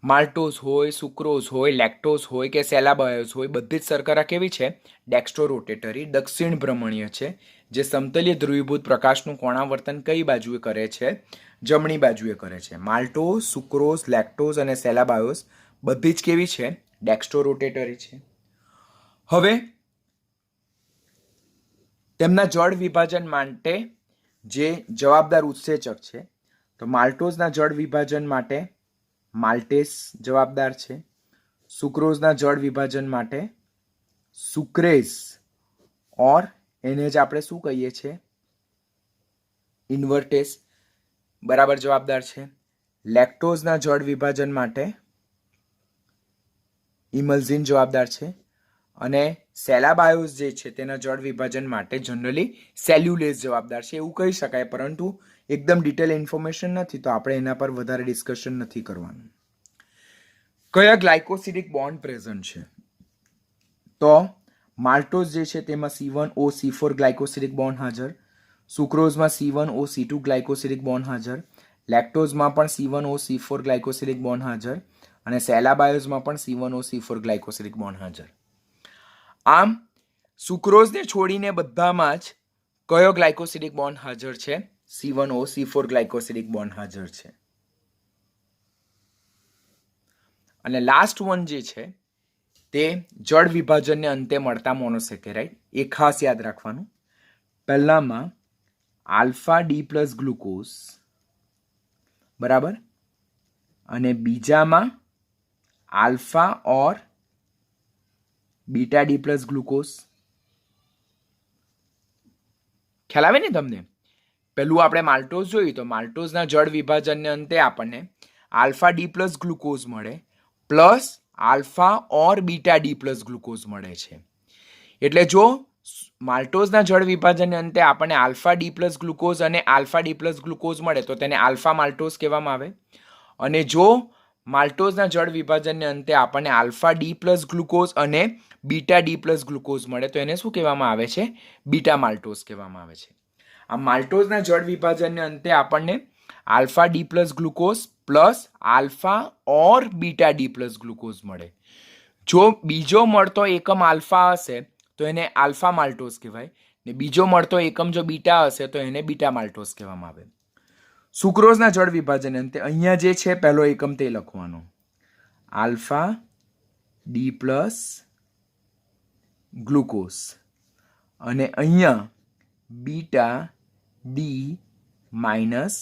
માલ્ટોઝ હોય, સુક્રોઝ હોય, લેક્ટોઝ હોય કે સેલાબાયોઝ હોય, બધી જ શર્કરા કેવી છે? ડેક્સ્ટ્રોરોટેટરી, દક્ષિણ ભ્રમણીય છે, જે સમતલીય ધ્રુવીભૂત પ્રકાશનું કોણાવર્તન કઈ બાજુએ કરે છે? જમણી બાજુએ કરે છે. માલ્ટોઝ, સુક્રોઝ, લેક્ટોઝ અને સેલાબાયોઝ બધી જ કેવી છે? ડેક્સ્ટ્રોરોટેટરી છે. હવે તેમના જળ વિભાજન માટે જે જવાબદાર ઉત્સેચક છે તો માલ્ટોઝના જળ વિભાજન માટે માલ્ટેસ જવાબદાર છે. સુક્રોઝના જળ વિભાજન માટે સુક્રેઝ ઓર એને જ આપણે શું કહીએ છીએ? ઇન્વર્ટેસ બરાબર જવાબદાર છે. લેક્ટોઝના જળ વિભાજન માટે ઇમલ્ઝિન જવાબદાર છે. અને સેલાબાયોઝ જે છે તેના જળ વિભાજન માટે જનરલી સેલ્યુલેઝ જવાબદાર છે એવું કહી શકાય, પરંતુ એકદમ ડિટેલ ઇન્ફોર્મેશન નથી તો આપણે એના પર વધારે ડિસ્કશન નથી કરવાનું. કયા ગ્લાયકોસિડિક બોન્ડ પ્રેઝન્ટ છે? તો માલ્ટોઝ જે છે તેમાં C1OC4 ગ્લાયકોસિડિક બોન્ડ હાજર, સુક્રોઝમાં C1OC2 ગ્લાયકોસિડિક બોન્ડ હાજર, લેક્ટોઝમાં પણ C1OC4 ગ્લાયકોસિડિક બોન્ડ હાજર અને સેલાબાયોઝમાં પણ C1OC4 ગ્લાયકોસિડિક બોન્ડ હાજર. આમ સુક્રોઝને છોડીને બધામાં જ કયો ગ્લાયકોસિડિક બોન્ડ હાજર છે? C1OC4 ગ્લાયકોસિડિક બોન્ડ હાજર છે. અને લાસ્ટ વન જે છે તે જળ વિભાજનને અંતે મળતા મોનોસેકેરાઇડ એ ખાસ યાદ રાખવાનું. પહેલામાં આલ્ફા ડી પ્લસ ગ્લુકોઝ, બરાબર, અને બીજામાં alpha or beta D plus glucose. ખ્યાલ આવે ને તમને? પહેલું આપણે માલ્ટોઝ જોયું તો માલ્ટોઝના જળ વિભાજનને અંતે આપણને આલ્ફા ડી પ્લસ ગ્લુકોઝ મળે plus alpha or beta D plus glucose મળે છે. એટલે જો માલ્ટોઝના જળ વિભાજનને અંતે આપણને આલ્ફા ડી પ્લસ ગ્લુકોઝ અને આલ્ફા ડી પ્લસ ગ્લુકોઝ મળે તો તેને આલ્ફા માલ્ટોઝ કહેવામાં આવે. અને જો માલ્ટોઝના જળ વિભાજનને અંતે આપણને આલ્ફા ડી પ્લસ ગ્લુકોઝ અને બીટા ડી પ્લસ ગ્લુકોઝ મળે તો એને શું કહેવામાં આવે છે? બીટા માલ્ટોઝ કહેવામાં આવે છે. આ માલ્ટોઝના જળ વિભાજનને અંતે આપણને alpha D plus glucose plus alpha or beta D plus glucose મળે. જો બીજો મળતો એકમ આલ્ફા હશે તો એને આલ્ફા માલ્ટોઝ કહેવાય, ને બીજો મળતો એકમ જો બીટા હશે તો એને બીટા માલ્ટોઝ કહેવામાં આવે. સુક્રોઝના જળ વિભાજન અંતે અહીંયા જે છે પહેલો એકમ તે લખવાનો, આલ્ફા ડી પ્લસ ગ્લુકોઝ, અને અહીંયા બીટા ડી માઇનસ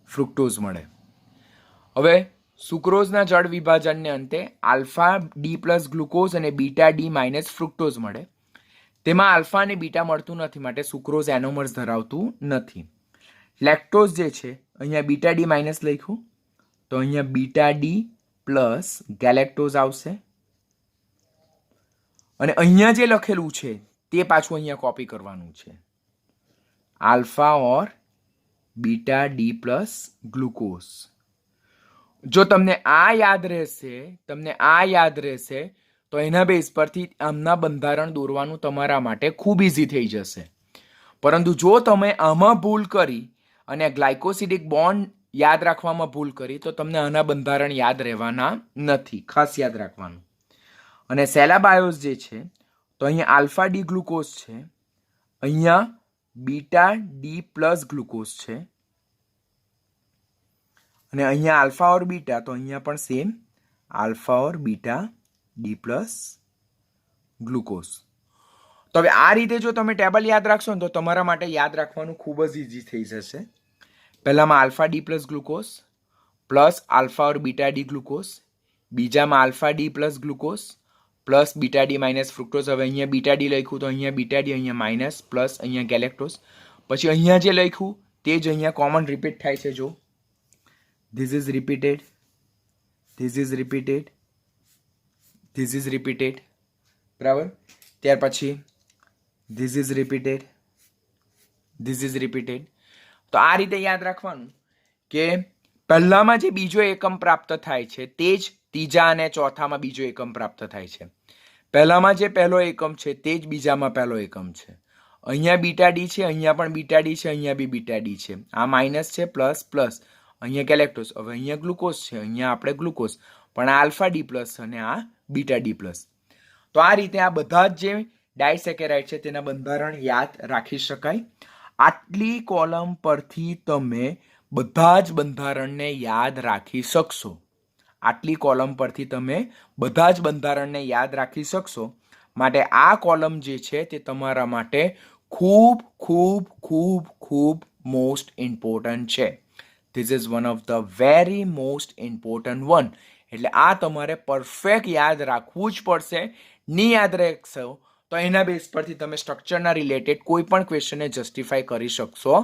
ફ્રુક્ટોઝ મળે. હવે સુક્રોઝના જળ વિભાજનને અંતે આલ્ફા ડી પ્લસ ગ્લુકોઝ અને બીટા ડી માઇનસ ફ્રુક્ટોઝ મળે. તેમાં આલ્ફા અને બીટા મળતું નથી, માટે સુક્રોઝ એનોમર્સ ધરાવતું નથી. લેક્ટોઝ જે છે અહીંયા બીટા ડી માઇનસ લખ્યું તો અહીંયા બીટા ડી પ્લસ ગેલેક્ટોઝ આવશે, અને અહીંયા જે લખેલું છે તે પાછું અહીંયા કોપી કરવાનું છે, alpha or beta D plus glucose. જો તમને આ યાદ રહેશે તો એના બેઝ પરથી આમના બંધારણ દોરવાનું તમારા માટે ખૂબ ઇઝી થઈ જશે. પરંતુ જો તમે આમાં ભૂલ કરી અને ગ્લાયકોસિડિક બોન્ડ યાદ રાખવામાં ભૂલ કરી તો તમને આના બંધારણ યાદ રહેવાના નથી, ખાસ યાદ રાખવાનું. અને સેલાબાયોઝ જે છે તો અહીંયા આલ્ફા ડી ગ્લુકોઝ છે, અહીંયા બીટા ડી પ્લસ ગ્લુકોઝ છે, અને અહીંયા આલ્ફા ઓર બીટા તો અહીંયા પણ same alpha or beta D plus glucose. તો હવે આ રીતે જો તમે ટેબલ યાદ રાખશો ને તો તમારા માટે યાદ રાખવાનું ખૂબ જ ઇઝી થઈ જશે. પહેલામાં alpha D plus glucose plus alpha or beta D glucose, બીજામાં alpha D plus glucose plus beta D minus fructose. હવે અહીંયા બીટા ડી લખ્યું તો અહીંયા બીટા ડી, અહીંયા માઇનસ, પ્લસ અહીંયા ગેલેક્ટોઝ. પછી અહીંયા જે લખ્યું તે જ અહીંયા કોમન રિપીટ થાય છે. જો this is repeated, this is repeated, this is repeated, બરાબર. ત્યાર પછી this is repeated, this is repeated. તો આ રીતે યાદ રાખવાનું કે પહેલામાં જે બીજો એકમ પ્રાપ્ત થાય છે તે જ ત્રીજા અને ચોથામાં બીજો એકમ પ્રાપ્ત થાય છે. પહેલામાં જે પહેલો એકમ છે તે જ બીજામાં પહેલો એકમ છે. અહીંયા બીટા ડી છે, અહીંયા પણ બીટા ડી છે, અહીંયા બી બીટા ડી છે. આ માઇનસ છે, પ્લસ પ્લસ, અહીંયા ગેલેક્ટોઝ. હવે અહીંયા ગ્લુકોઝ છે, અહીંયા આપણે ગ્લુકોઝ, પણ આ આલ્ફા ડી પ્લસ અને આ બીટા ડી પ્લસ. તો આ રીતે આ બધા જ જે ડાયસેકેરાઇડ છે તેના બંધારણ યાદ રાખી શકાય. આટલી કોલમ પરથી તમે બધા જ બંધારણને યાદ રાખી શકશો. આટલી કોલમ પરથી તમે બધા જ બંધારણને યાદ રાખી શકશો. માટે આ કોલમ જે છે તે તમારા માટે ખૂબ ખૂબ ખૂબ ખૂબ મોસ્ટ ઇમ્પોર્ટન્ટ છે. This is one of the very most important one. એટલે આ તમારે પરફેક્ટ યાદ રાખવું જ પડશે. નહીં યાદ રાખશો તો એના બેઝ પરથી તમે સ્ટ્રક્ચરના રિલેટેડ કોઈ પણ ક્વેશ્ચનને જસ્ટિફાઈ કરી શકશો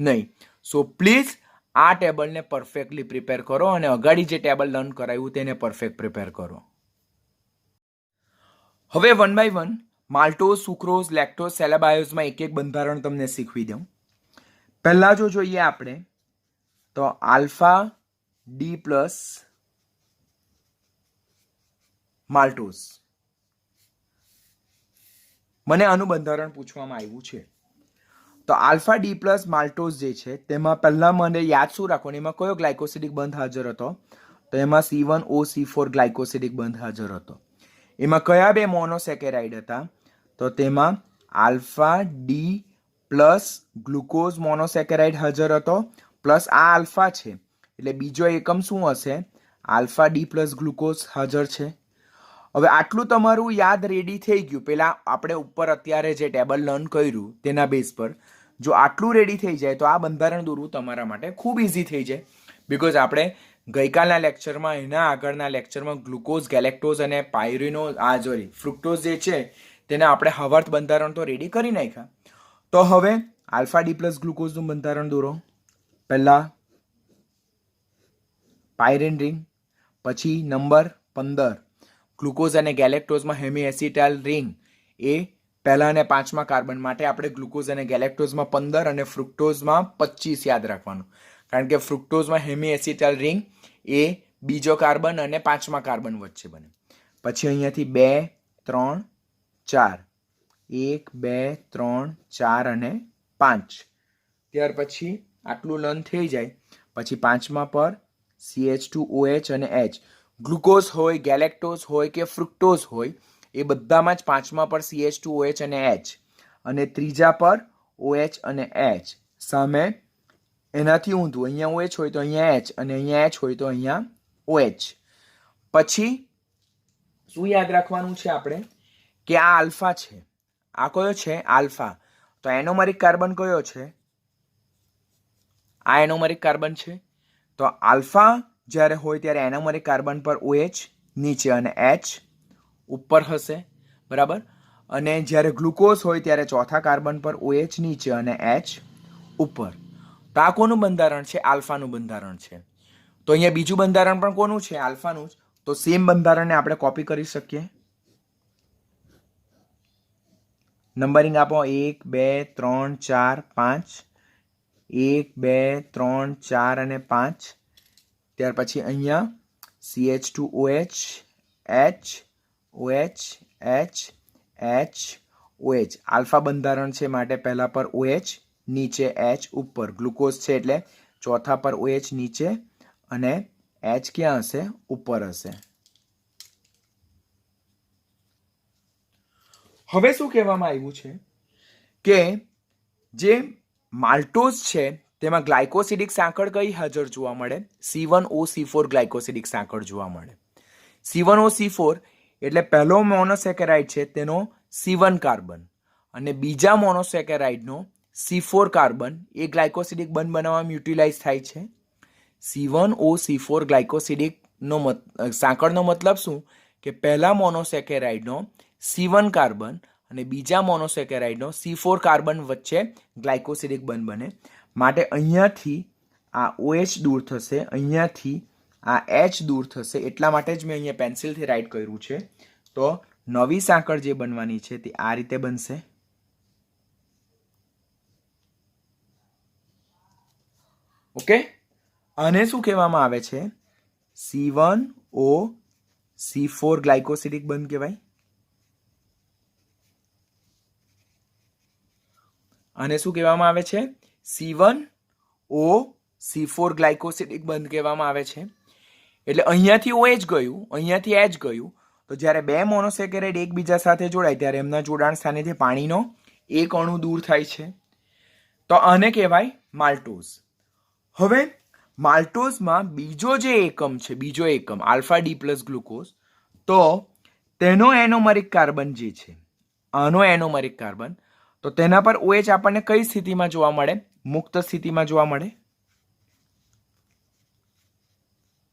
નહીં. સો પ્લીઝ આ ટેબલને પરફેક્ટલી પ્રિપેર કરો અને અગાડી જે ટેબલ લર્ન કરાવ્યું તેને પરફેક્ટ પ્રિપેર કરો. હવે one by one maltose, sucrose, lactose, સેલાબાયોઝમાં એક એક બંધારણ તમને શીખવી દઉં. પહેલા જો જોઈએ આપણે તો આલ્ફા ડી પ્લસ માલ્ટોઝ, મને આનું બંધારણ પૂછવામાં આવ્યું છે. તો આલ્ફા ડી પ્લસ માલ્ટોઝ જે છે તેમાં પહેલા મને યાદ શું રાખવાનું, એમાં કયો ગ્લાયકોસિડિક બંધ હાજર હતો? તો એમાં C1OC4 ગ્લાયકોસિડિક બંધ હાજર હતો. એમાં કયા બે મોનોસેકેરાઇડ હતા? તો તેમાં alpha D plus glucose monosaccharide હાજર હતો, પ્લસ આ આલ્ફા છે એટલે બીજો એકમ શું હશે? આલ્ફા ડી પ્લસ ગ્લુકોઝ હાજર છે. હવે આટલું તમારું યાદ રેડી થઈ ગયું. પહેલાં આપણે ઉપર અત્યારે જે ટેબલ લર્ન કર્યું તેના બેઝ પર જો આટલું રેડી થઈ જાય તો આ બંધારણ દોરવું તમારા માટે ખૂબ ઇઝી થઈ જાય. બિકોઝ આપણે ગઈકાલના લેક્ચરમાં એના આગળના લેક્ચરમાં ગ્લુકોઝ, ગેલેક્ટોઝ અને ફ્રુક્ટોઝ જે છે તેને આપણે હવાર્થ બંધારણ તો રેડી કરી નાખ્યા. તો હવે આલ્ફા ડી પ્લસ ગ્લુકોઝનું બંધારણ દોરો. પહેલા પાયરીન રિંગ, પછી નંબર 15 ગ્લુકોઝ અને ગેલેક્ટોઝમાં હેમી એસિટાઇલ રિંગ એ પહેલા અને 5મા કાર્બન માટે આપણે ગ્લુકોઝ અને ગેલેક્ટોઝમાં 15 અને ફ્રુક્ટોઝમાં 25 યાદ રાખવાનું, કારણ કે ફ્રુક્ટોઝમાં હેમી એસિટાઇલ રિંગ એ બીજો કાર્બન અને 5મા કાર્બન વચ્ચે બને. પછી અહીંયાથી 2, 3, 4 1, 2, 3, 4 અને 5. ત્યાર પછી આટલું લર્ન થઈ જાય પછી 5મા પર CH2OH અને H. ગ્લુકોઝ હોય, ગેલેક્ટોઝ હોય કે ફ્રુક્ટોઝ હોય એ બધામાં જ 5મા પર CH2OH અને H અને ત્રીજા પર OH અને H. સામે એનાથી ઊંધું અહીંયા OH હોય તો અહીંયા H અને અહીંયા H હોય તો અહીંયા OH. પછી શું યાદ રાખવાનું છે આપણે કે આ આલ્ફા છે. આ કયો છે? આલ્ફા. તો એનોમરિક કાર્બન કયો છે? આ એનોમરિક કાર્બન છે. તો આલ્ફા જ્યારે હોય ત્યારે એનોમરિક કાર્બન પર OH નીચે અને H ઉપર હશે, બરાબર. અને જ્યારે ગ્લુકોઝ હોય ત્યારે ચોથા કાર્બન પર OH નીચે અને H ઉપર. તો આ કોનું બંધારણ છે? આલ્ફાનું બંધારણ છે. તો અહીંયા બીજું બંધારણ પણ કોનું છે? આલ્ફાનું જ. તો સેમ બંધારણને આપણે કોપી કરી શકીએ. નંબરિંગ આપો 1, 2, 3, 4, 5. 1, 2, 3, 4 અને 5. ત્યાર પછી અહીંયા CH2OH, H, OH, H, H, OH. Alpha બંધારણ છે માટે પહેલા પર OH નીચે H ઉપર. ગ્લુકોઝ છે એટલે ચોથા પર OH નીચે અને H ક્યાં હશે? ઉપર હશે. હવે શું કહેવામાં આવ્યું છે કે જે માલ્ટોઝ છે તેમાં ગ્લાયકોસિડિક સાંકળ કઈ હાજર જોવા મળે? C1OC4 ગ્લાયકોસિડિક સાંકળ જોવા મળે. C1OC4 એટલે પહેલો મોનોસેકેરાઇડ છે તેનો C1 કાર્બન અને બીજા મોનોસેકેરાઇડનો C4 કાર્બન એ ગ્લાયકોસિડિક બંધ બનાવવામાં યુટિલાઇઝ થાય છે. C1OC4 ગ્લાયકોસિડિકનો સાંકળનો મતલબ શું કે પહેલા મોનોસેકેરાઇડનો C1 કાર્બન અને બીજા મોનોસેકેરાઇડનો C4 કાર્બન વચ્ચે ગ્લાયકોસિડિક બંધ બને. માટે અહીંયાથી આ OH દૂર થશે, અહીંયાથી આ H દૂર થશે. એટલા માટે જ મેં અહીંયા પેન્સિલથી રાઇટ કર્યું છે. તો નવી સાંકળ જે બનવાની છે તે આ રીતે બનશે. ઓકે. આને શું કહેવામાં આવે છે? C1OC4 ગ્લાયકોસિડિક બંધ કહેવાય. આને શું કહેવામાં આવે છે? C1OC4 ગ્લાયકોસિડિક બંધ કહેવામાં આવે છે. એટલે અહીંયાથી OH ગયું, અહીંયાથી H ગયું. તો જ્યારે બે મોનોસેકેરાઇડ એકબીજા સાથે જોડાય ત્યારે એમના જોડાણ સ્થાનેથી પાણીનો એક અણુ દૂર થાય છે. તો આને કહેવાય માલ્ટોઝ. હવે માલ્ટોઝમાં બીજો જે એકમ છે, બીજો એકમ આલ્ફા ડી પ્લસ ગ્લુકોઝ, તો તેનો એનોમરિક કાર્બન જે છે, આનો એનોમરિક કાર્બન, તો તેના પર OH આપણને કઈ સ્થિતિમાં જોવા મળે? મુક્ત સ્થિતિમાં જોવા મળે.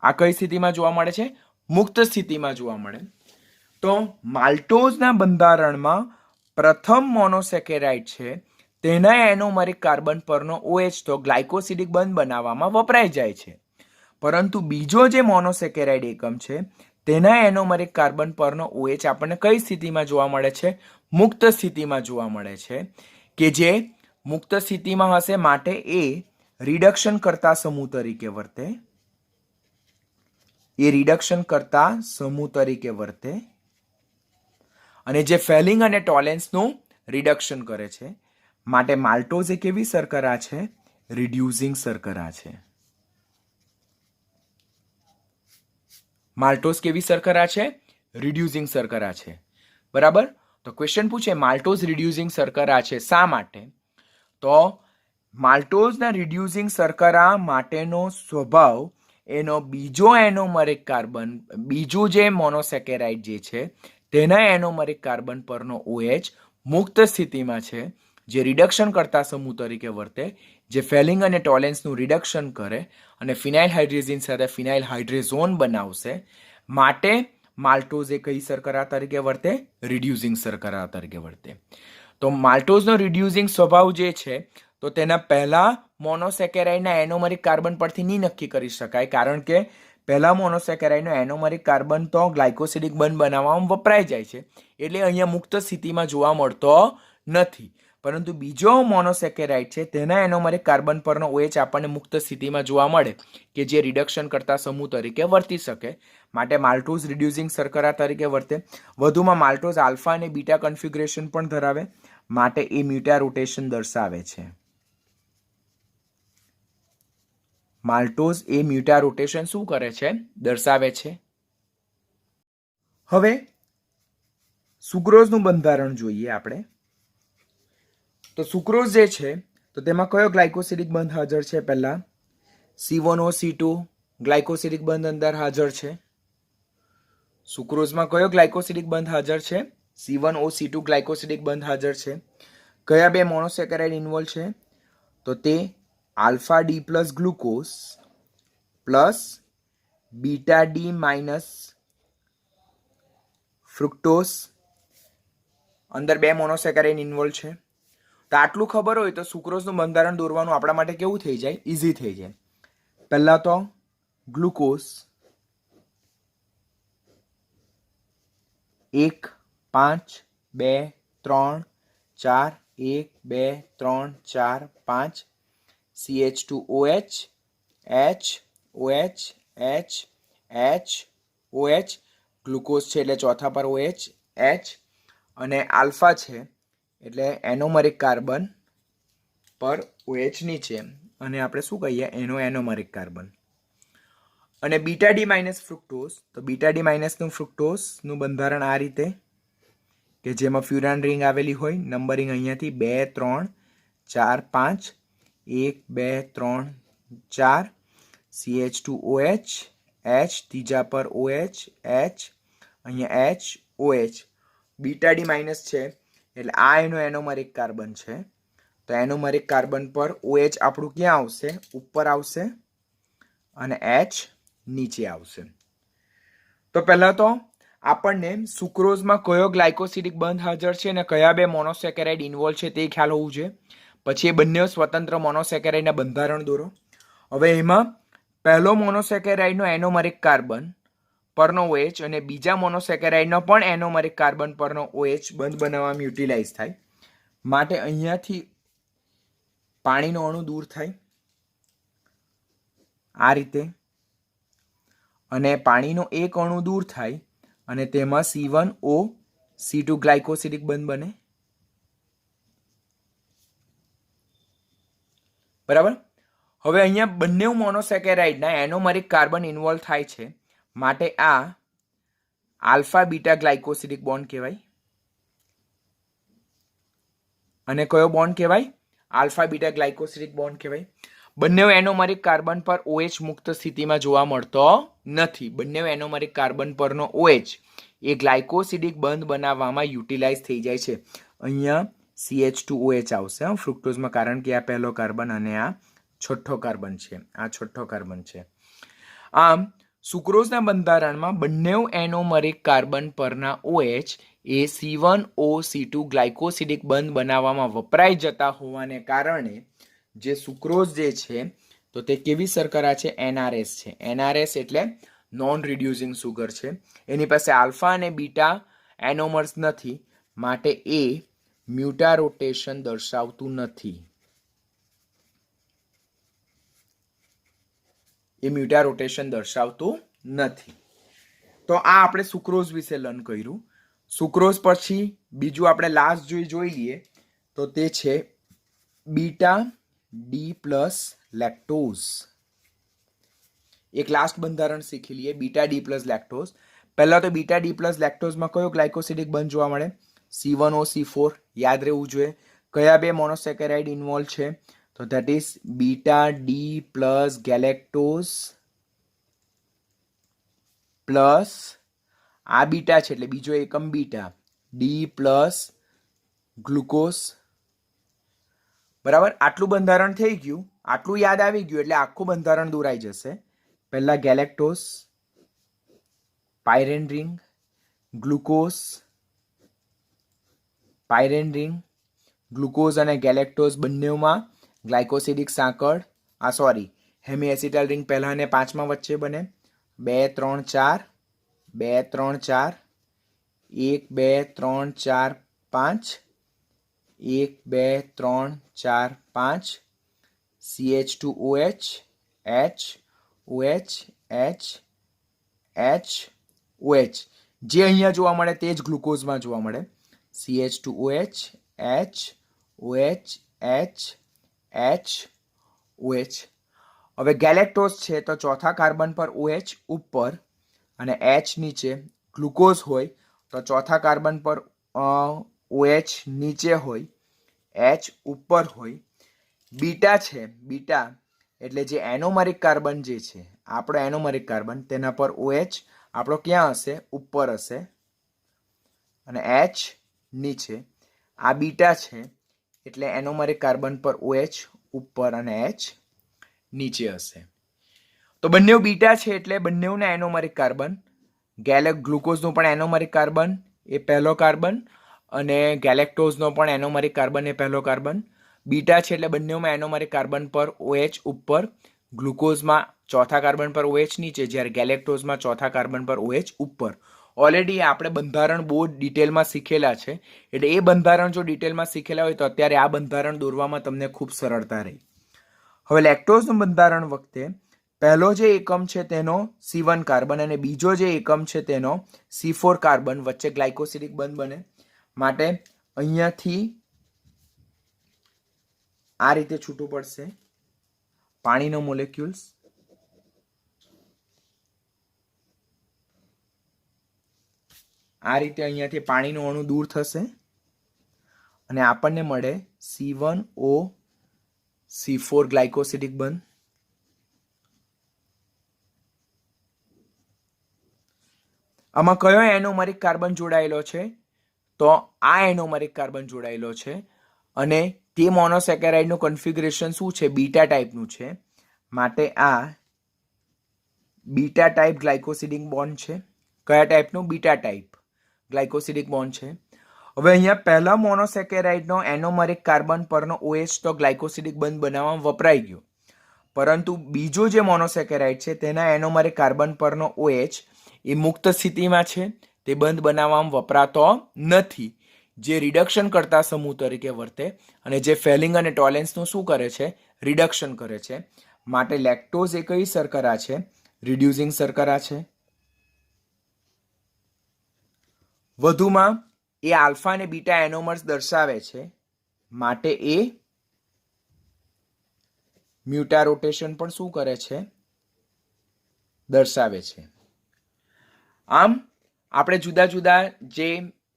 આ કઈ સ્થિતિમાં જોવા મળે છે? મુક્ત સ્થિતિમાં જોવા મળે. તો માલ્ટોઝના બંધારણમાં પ્રથમ મોનોસેકેરાઇડ છે તેના એનોમરિક કાર્બન પરનો OH તો ગ્લાયકોસિડિક બંધ બનાવવામાં વપરાઈ જાય છે, પરંતુ બીજો જે મોનોસેકેરાઇડ એકમ છે તેના એનોમરિક કાર્બન પરનો OH આપણને કઈ સ્થિતિમાં જોવા મળે છે? મુક્ત સ્થિતિમાં જોવા મળે છે, કે જે મુક્ત સ્થિતિમાં હશે માટે એ રિડક્શન કરતા સમૂહ તરીકે વર્તે. એ રિડક્શન કરતા સમૂહ તરીકે વર્તે અને જે ફેલિંગ અને ટોલેન્સનું રિડક્શન કરે છે. માટે માલ્ટોઝ એ કેવી શર્કરા છે? રિડ્યુસિંગ શર્કરા છે. માલ્ટોઝ કેવી શર્કરા છે? રિડ્યુસિંગ શર્કરા છે. બરાબર. તો ક્વેશ્ચન પૂછે માલ્ટોઝ રિડ્યુસિંગ શર્કરા છે શા માટે? તો માલ્ટોઝના રિડ્યુસિંગ શર્કરા માટેનો સ્વભાવ એનો બીજો એનોમરિક કાર્બન, બીજું જે મોનોસેકેરાઇડ જે છે તેના એનોમરિક કાર્બન પરનો OH મુક્ત સ્થિતિમાં છે, જે રિડક્શન કરતા સમૂહ તરીકે વર્તે, જે ફેલિંગ અને ટોલેન્સનું રિડક્શન કરે અને ફિનાઇલ હાઇડ્રેઝિન સાથે ફિનાઇલ હાઇડ્રેઝોન બનાવશે. માટે માલ્ટોઝ એ કઈ શર્કરા તરીકે વર્તે? રિડ્યુસિંગ શર્કરા તરીકે વર્તે. તો માલ્ટોઝનો રિડ્યુસિંગ સ્વભાવ જે છે તો તેના પહેલા મોનોસેકેરાઇડના એનોમરિક કાર્બન પરથી નહીં નક્કી કરી શકાય, કારણ કે પહેલા મોનોસેકેરાઇડનો એનોમરિક કાર્બન તો ગ્લાયકોસિડિક બંધ બનાવવામાં વપરાઈ જાય છે, એટલે અહીંયા મુક્ત સ્થિતિમાં જોવા મળતો નથી. પરંતુ બીજો મોનોસેકેરાઇડ છે તેના એનોમરિક કાર્બન પરનો OH આપણને મુક્ત સ્થિતિમાં જોવા મળે, કે જે રિડક્શન કરતા સમૂહ તરીકે વર્તી શકે. માટે માલ્ટોઝ રિડ્યુસિંગ શર્કરા તરીકે વર્તે. વધુમાં માલ્ટોઝ આલ્ફા અને બીટા કન્ફિગ્યુરેશન પણ ધરાવે, માટે એ મ્યુટા રોટેશન દર્શાવે છે. માલ્ટોઝ એ મ્યુટા રોટેશન શું કરે છે? દર્શાવે છે. હવે સુક્રોઝનું બંધારણ જોઈએ આપણે. તો સુક્રોઝ જે છે તો તેમાં કયો ગ્લાયકોસિડિક બંધ હાજર છે? પહેલા C1OC2 ગ્લાયકોસિડિક બંધ અંદર હાજર છે. સુક્રોઝમાં કયો ગ્લાયકોસિડિક બંધ હાજર છે? C1OC2 ગ્લાયકોસિડિક બંધ હાજર છે. કયા બે મોનોસેકેરાઇડ ઇન્વોલ્વ છે? તો તે alpha D plus glucose plus beta D minus fructose, અંદર બે મોનોસેકેરાઇડ ઇન્વોલ્વ છે. તો આટલું ખબર હોય તો સુક્રોઝનું બંધારણ દોરવાનું આપણા માટે કેવું થઈ જાય? ઇઝી થઈ જાય. પહેલા તો glucose 1 5 2 3 4 1 2 3 4 5 CH2OH H OH H H OH, glucose છે એટલે ચોથા પર OH H, અને આલ્ફા છે એટલે એનોમરિક કાર્બન પર OH નીચે, અને આપણે શું કહીએ? એનો એનોમરિક કાર્બન. અને બીટા ડી માઇનસ ફ્રુક્ટોઝ, તો બીટા ડી માઇનસનું ફ્રુક્ટોઝનું બંધારણ આ રીતે, કે જેમાં ફ્યુરાન રિંગ આવેલી હોય, નંબરિંગ અહીંયાથી 2 3 4 5 1 2 3 4 CH2OH H, ત્રીજા પર OH H, અહીંયા H OH. Beta D minus છે એટલે આ એનો એનોમરિક કાર્બન છે. તો એનોમરિક કાર્બન પર OH આપણું ક્યાં આવશે? ઉપર આવશે, અને H નીચે આવશે. તો પહેલા તો આપણને સુક્રોઝમાં કયો ગ્લાયકોસિડિક બંધ હાજર છે અને કયા બે મોનોસેકેરાઇડ ઇન્વોલ્વ છે તે ખ્યાલ હોવું જોઈએ. પછી એ બંને સ્વતંત્ર મોનોસેકેરાઇડના બંધારણ દોરો. હવે એમાં પહેલો મોનોસેકેરાઇડનો એનોમરિક કાર્બન પરનો OH અને બીજા મોનોસેકેરાઇડનો પણ એનોમરિક કાર્બન પરનો OH બંધ બનાવવામાં યુટિલાઇઝ થાય. માટે અહીંયાથી પાણીનો અણુ દૂર થાય આ રીતે, અને પાણીનો એક અણુ દૂર થાય અને તેમાં C1OC2 ગ્લાયકોસિડિક બંધ બને. બરાબર. હવે અહીંયા બંને મોનોસેકેરાઇડના એનોમરિક કાર્બન ઇન્વોલ્વ થાય છે, માટે આ આલ્ફા બીટા ગ્લાયકોસિડિક બોન્ડ કહેવાય. અને કયો બોન્ડ કહેવાય? આલ્ફા બીટા ગ્લાયકોસિડિક બોન્ડ કહેવાય. બંને એનોમરિક કાર્બન પર OH મુક્ત સ્થિતિમાં જોવા મળતો નથી. બંને એનોમરિક કાર્બન પરનો OH એ ગ્લાયકોસિડિક બંધ બનાવવામાં યુટિલાઇઝ થઈ જાય છે. અહીંયા CH2OH આવશે ફ્રુક્ટોઝમાં, કારણ કે આ પહેલો કાર્બન અને આ છઠ્ઠો કાર્બન છે. આ છઠ્ઠો કાર્બન છે. આમ સુક્રોઝના બંધારણમાં બંને એનોમરિક કાર્બન પરના OH એ C1OC2 ગ્લાયકોસિડિક બંધ બનાવવામાં વપરાઈ જતા હોવાને કારણે જે સુક્રોઝ જે છે તો તે કેવી શર્કરા છે? NRS છે. NRS એટલે નોન રિડ્યુસિંગ સુગર છે. એની પાસે આલ્ફા અને બીટા એનોમર્સ નથી, માટે એ મ્યુટા રોટેશન દર્શાવતું નથી. એ મ્યુટા રોટેશન દર્શાવતું નથી. તો આ આપણે સુક્રોઝ વિશે લર્ન કર્યું. સુક્રોઝ પછી બીજું આપણે લાસ્ટ જોઈ લઈએ તો તે છે બીટા ડી પ્લસ લેક્ટોઝ. એક લાસ્ટ બંધારણ શીખી લઈએ, બીટા ડી પ્લસ લેક્ટોઝ. પહેલા તો બીટા ડી પ્લસ લેક્ટોઝમાં કયો ગ્લાયકોસિડિક બંધ જોવા મળે? C1OC4. યાદ રહેવું જોઈએ. કયા બે મોનોસેકેરાઇડ ઇન્વોલ્વ છે? તો that is beta D plus galactose plus આ બીટા છે એટલે બીજો એકમ બીટા, ડી પ્લસ ગ્લુકોઝ. બરાબર, આટલું બંધારણ થઈ ગયું, આટલું યાદ આવી ગયું એટલે આખું બંધારણ દોરાઈ જશે. પહેલા galactose, પાયરેન ring, glucose, પાયરેન ring, glucose અને ગેલેક્ટોઝ બંનેમાં ગ્લાયકોસિડિક સાંકળ, હેમી એસિટાઇલ રિંગ પહેલા અને 5મા વચ્ચે બને. 2 3 4, 2 3 4, 1 2 3 4 5, 1 2 3 4 5, CH2OH, H, OH, H, H, OH. જે અહીંયા જોવા મળે તે જ ગ્લુકોઝમાં જોવા મળે. CH2OH, H, OH, H, H, OH. હવે ગેલેક્ટોઝ છે તો ચોથા કાર્બન પર OH ઉપર અને H નીચે. ગ્લુકોઝ હોય તો ચોથા કાર્બન પર OH નીચે હોય, H ઉપર હોય. બીટા છે, બીટા એટલે જે એનોમરિક કાર્બન જે છે આપણો એનોમરિક કાર્બન, તેના પર OH આપણો ક્યાં હશે? ઉપર હશે અને H નીચે. આ બીટા છે એટલે એનોમરિક કાર્બન પર OH ઉપર અને H નીચે હશે. તો બંને બીટા છે એટલે બંનેના એનોમરિક કાર્બન. ગ્લુકોઝનું પણ એનોમરિક કાર્બન એ પહેલો કાર્બન અને ગેલેક્ટોઝનો પણ એનોમરિક કાર્બન એ પહેલો કાર્બન. બીટા છે એટલે બંનેમાં એનોમરિક કાર્બન પર OH ઉપર, ગ્લુકોઝમાં ચોથા કાર્બન પર OH નીચે, જ્યારે ગેલેક્ટોઝમાં ચોથા કાર્બન પર OH ઉપર. ઓલરેડી આપણે બંધારણ બહુ ડિટેલમાં શીખેલા છે એટલે એ બંધારણ જો ડિટેલમાં શીખેલા હોય તો અત્યારે આ બંધારણ દોરવામાં તમને ખૂબ સરળતા રહી. હવે લેક્ટોઝનું બંધારણ વખતે પહેલો જે એકમ છે તેનો C1 કાર્બન અને બીજો જે એકમ છે તેનો C4 કાર્બન, વચ્ચે ગ્લાયકોસિડિક બંધ બને. માટે અહીંયાથી આ રીતે છૂટું પડશે પાણીનો મોલેક્યુલ્સ. આ રીતે અહીંયાથી પાણીનું અણુ દૂર થશે અને આપણને મળે C1O C4 ગ્લાયકોસિડિક બંધ. આમાં કયો એનોમરિક કાર્બન જોડાયેલો છે? તો આ એનોમરિક કાર્બન જોડાયેલો છે અને તે મોનોસેકેરાઇડનું કન્ફિગરેશન શું છે? બીટા ટાઈપનું છે. માટે આ બીટા ટાઈપ ગ્લાયકોસિડિક બોન્ડ છે. કયા ટાઈપનું? બીટા ટાઈપ ગ્લાયકોસિડિક બોન્ડ છે. હવે અહીંયા પહેલા મોનોસેકેરાઇડનો એનોમરિક કાર્બન પરનો OH તો ગ્લાયકોસિડિક બંધ બનાવવામાં વપરાઈ ગયો, પરંતુ બીજો જે મોનોસેકેરાઇડ છે તેના એનોમરિક કાર્બન પરનો OH એ મુક્ત સ્થિતિમાં છે, તે બંધ બનાવવામાં વપરાતો નથી, જે રિડક્શન કરતા સમૂહ તરીકે વર્તે અને જે ફેલિંગ અને ટોલેન્સનું શું કરે છે? રિડક્શન કરે છે. માટે લેક્ટોઝ એ કઈ શર્કરા છે? રિડ્યુસિંગ શર્કરા છે. વધુમાં એ આલ્ફા અને બીટા એનોમર્સ દર્શાવે છે, માટે એ મ્યુટા રોટેશન પણ શું કરે છે? દર્શાવે છે. આમ આપણે જુદા જુદા જે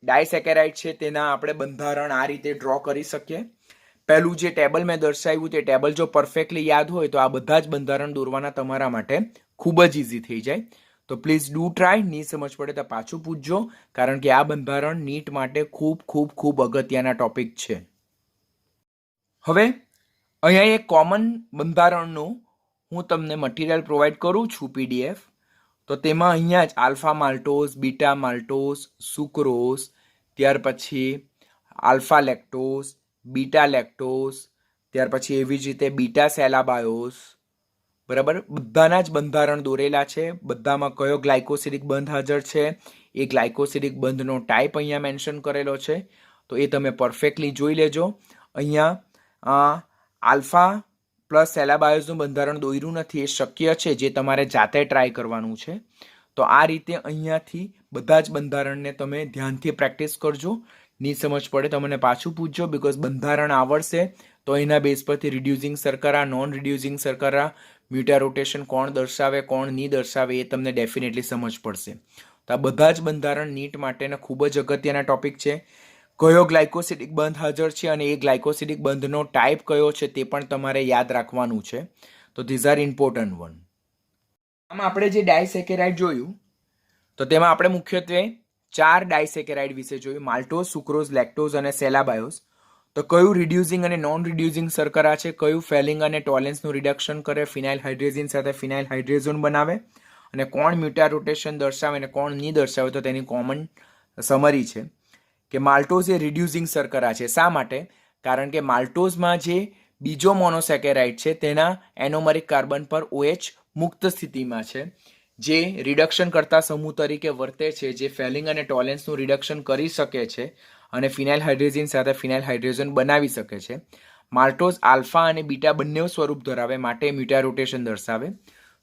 ડાયસેકેરાઇડ છે તેના આપણે બંધારણ આ રીતે ડ્રો કરી શકીએ. પહેલું જે ટેબલ મેં દર્શાવ્યું તે ટેબલ જો પરફેક્ટલી યાદ હોય તો આ બધા જ બંધારણ દોરવાના તમારા માટે ખૂબ જ ઇઝી થઈ જાય. તો પ્લીઝ ડુ ટ્રાય. નહીં સમજ પડે તો પાછું પૂછજો, કારણ કે આ બંધારણ નીટ માટે ખૂબ ખૂબ ખૂબ અગત્યના ટોપિક છે. હવે અહીંયા એક કોમન બંધારણનું હું તમને મટીરિયલ પ્રોવાઈડ કરું છું, PDF. તો તેમાં અહીંયા જ alpha maltose, beta maltose, sucrose, ત્યાર પછી આલ્ફા લેક્ટોઝ, બીટા લેક્ટોઝ, ત્યાર પછી એવી જ રીતે બીટા સેલાબાયોઝ, બરાબર, બધાના જ બંધારણ દોરેલા છે. બધામાં કયો ગ્લાયકોસિડિક બંધ હાજર છે, એ ગ્લાયકોસિડિક બંધનો ટાઈપ અહીંયા મેન્શન કરેલો છે. તો એ તમે પરફેક્ટલી જોઈ લેજો. અહીંયા આલ્ફા પ્લસ સેલાબાયોઝનું બંધારણ દોર્યું નથી, એ શક્ય છે, જે તમારે જાતે ટ્રાય કરવાનું છે. તો આ રીતે અહીંયાથી બધા જ બંધારણને તમે ધ્યાનથી પ્રેક્ટિસ કરજો. નહીં સમજ પડે તો મને પાછું પૂછજો, બિકોઝ બંધારણ આવડશે તો એના બેઝ પરથી રિડ્યુસિંગ શર્કરા, નોન રિડ્યુસિંગ શર્કરા, મ્યુટા રોટેશન કોણ દર્શાવે કોણ નહીં દર્શાવે એ તમને ડેફિનેટલી સમજ પડશે. તો આ બધા જ બંધારણ નીટ માટેના ખૂબ જ અગત્યના ટોપિક છે. કયો ગ્લાયકોસિડિક બંધ હાજર છે અને એ ગ્લાયકોસિડિક બંધનો ટાઈપ કયો છે તે પણ તમારે યાદ રાખવાનું છે. તો ધીઝ આર ઇમ્પોર્ટન્ટ વન. આમાં આપણે જે ડાયસેકેરાઇડ જોયું તો તેમાં આપણે મુખ્યત્વે 4 ડાયસેકેરાઇડ વિશે જોયું: માલ્ટોઝ, સુક્રોઝ, લેક્ટોઝ અને સેલાબાયોઝ. તો કયું રિડ્યુસિંગ અને નોન રિડ્યુસિંગ શર્કરા છે, કયું ફેલિંગ અને ટોલેન્સનું રિડક્શન કરે, ફિનાઇલ હાઇડ્રેઝિન સાથે ફિનાઇલ હાઇડ્રેઝોન બનાવે, અને કોણ મ્યુટા રોટેશન દર્શાવે અને કોણ નહીં દર્શાવે. તો તેની કોમન સમરી છે કે માલ્ટોઝ એ રિડ્યુસિંગ શર્કરા છે. શા માટે? કારણ કે માલ્ટોઝમાં જે બીજો મોનોસેકેરાઇડ છે તેના એનોમરિક કાર્બન પર OH મુક્ત સ્થિતિમાં છે, જે રિડક્શન કરતા સમૂહ તરીકે વર્તે છે, જે ફેલિંગ અને ટોલેન્સનું રિડક્શન કરી શકે છે અને ફિનાઇલ હાઇડ્રેઝિન સાથે ફિનાઇલ હાઇડ્રેઝન બનાવી શકે છે. માલ્ટોઝ આલ્ફા અને બીટા બંને સ્વરૂપ ધરાવે, માટે મ્યુટા રોટેશન દર્શાવે.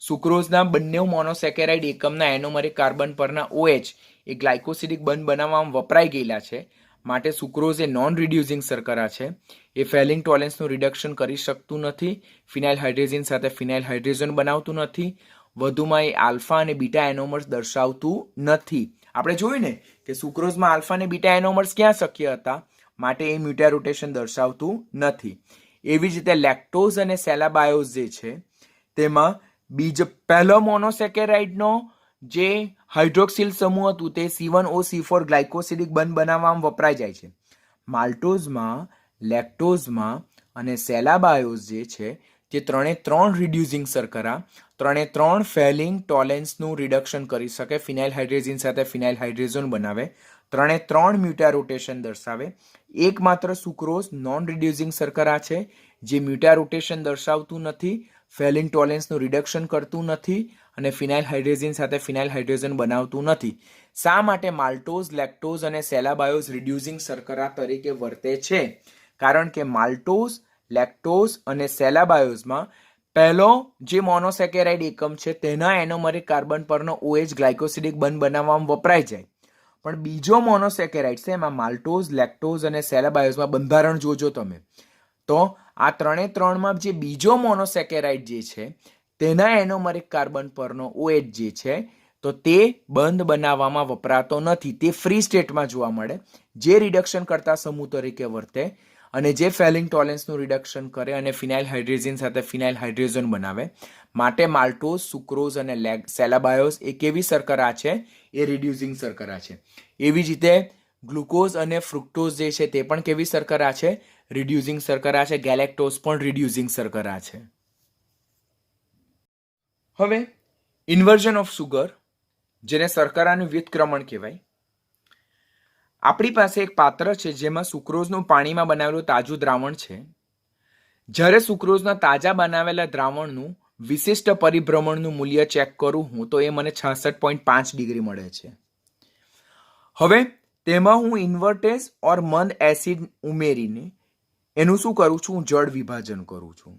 સુક્રોઝના બંને મોનોસેકેરાઇડ એકમના એનોમરિક કાર્બન પરના OH એ ગ્લાયકોસિડિક બંધ બનાવવામાં વપરાઈ ગયેલા છે, માટે સુક્રોઝ એ નોન રિડ્યુસિંગ શર્કરા છે. એ ફેલિંગ ટોલેન્સનું રિડક્શન કરી શકતું નથી, ફિનાઇલ હાઇડ્રેઝિન સાથે ફિનાઇલ હાઇડ્રેઝન બનાવતું નથી, વધુમાં એ આલ્ફા અને બીટા એનોમર્સ દર્શાવતું નથી. આપણે જોયું ને કે સુક્રોઝમાં આલ્ફા અને બીટા એનોમર્સ ક્યાં શક્ય હતા, માટે એ મ્યુટા રોટેશન દર્શાવતું નથી. એવી જ રીતે લેક્ટોઝ અને સેલાબાયોઝ જે છે તેમાં પહેલો મોનોસેકેરાઇડનો જે હાઇડ્રોક્સિલ સમૂહ હતું તે C1OC4 ગ્લાયકોસિડિક બંધ બનાવવામાં વપરાઈ જાય છે. માલ્ટોઝમાં, લેક્ટોઝમાં અને સેલાબાયોઝ જે છે તે 3 રિડ્યુસિંગ શર્કરા, 3 ફેલિંગ ટોલેન્સનું રિડક્શન કરી શકે, ફિનાઇલ હાઇડ્રેઝિન સાથે ફિનાઇલ હાઇડ્રેઝોન બનાવે, 3 મ્યુટા રોટેશન દર્શાવે. એકમાત્ર સુક્રોઝ નોન રિડ્યુસિંગ શર્કરા છે, જે મ્યુટા રોટેશન દર્શાવતું નથી, ફેલિંગ ટોલેન્સનું રિડક્શન કરતું નથી અને ફિનાઇલ હાઇડ્રેઝિન સાથે ફિનાઇલ હાઇડ્રેઝન બનાવતું નથી. શા માટે માલ્ટોઝ, લેક્ટોઝ અને સેલાબાયોઝ રિડ્યુસિંગ શર્કરા તરીકે વર્તે છે? કારણ કે માલ્ટોઝ, લેક્ટોઝ અને સેલાબાયોઝમાં પહેલો જે મોનોસેકેરાઇડ એકમ છે તેના એનોમરિક કાર્બન પરનો OH ગ્લાયકોસિડિક બંધ બનાવવામાં વપરાઈ જાય, પણ બીજો મોનોસેકેરાઇડ છે એમાં માલ્ટોઝ, લેક્ટોઝ અને સેલાબાયોઝમાં બંધારણ જોજો તમે, તો આ 3માં જે બીજો મોનોસેકેરાઇડ જે છે તેના એનોમરિક કાર્બન પરનો OH જે છે તો તે બંધ બનાવવામાં વપરાતો નથી, તે ફ્રી સ્ટેટમાં જોવા મળે, જે રિડક્શન કરતા સમૂહ તરીકે વર્તે અને જે ફેલિંગ ટોલેન્સનું રિડક્શન કરે અને ફિનાઇલ હાઇડ્રેઝિન સાથે ફિનાઇલ હાઇડ્રેઝન બનાવે. માટે માલ્ટોઝ, સુક્રોઝ અને સેલાબાયોઝ એ કેવી શર્કરા છે? એ રિડ્યુસિંગ શર્કરા છે. એવી જ રીતે ગ્લુકોઝ અને ફ્રુક્ટોઝ જે છે તે પણ કેવી શર્કરા છે? રિડ્યુસિંગ શર્કરા છે. ગેલેક્ટોઝ પણ રિડ્યુસિંગ શર્કરા છે. હવે ઇન્વર્ઝન ઓફ સુગર, જેને શર્કરાનું વ્યુત્ક્રમણ કહેવાય. આપણી પાસે એક પાત્ર છે જેમાં સુક્રોઝનું પાણીમાં બનાવેલું તાજું દ્રાવણ છે. જ્યારે સુક્રોઝના તાજા બનાવેલા દ્રાવણનું વિશિષ્ટ પરિભ્રમણનું મૂલ્ય ચેક કરું હું તો એ મને 66.5 ડિગ્રી મળે છે. હવે તેમાં હું ઇન્વર્ટેઝ ઓર મંદ એસિડ ઉમેરીને એનું શું કરું છું? જળ વિભાજન કરું છું.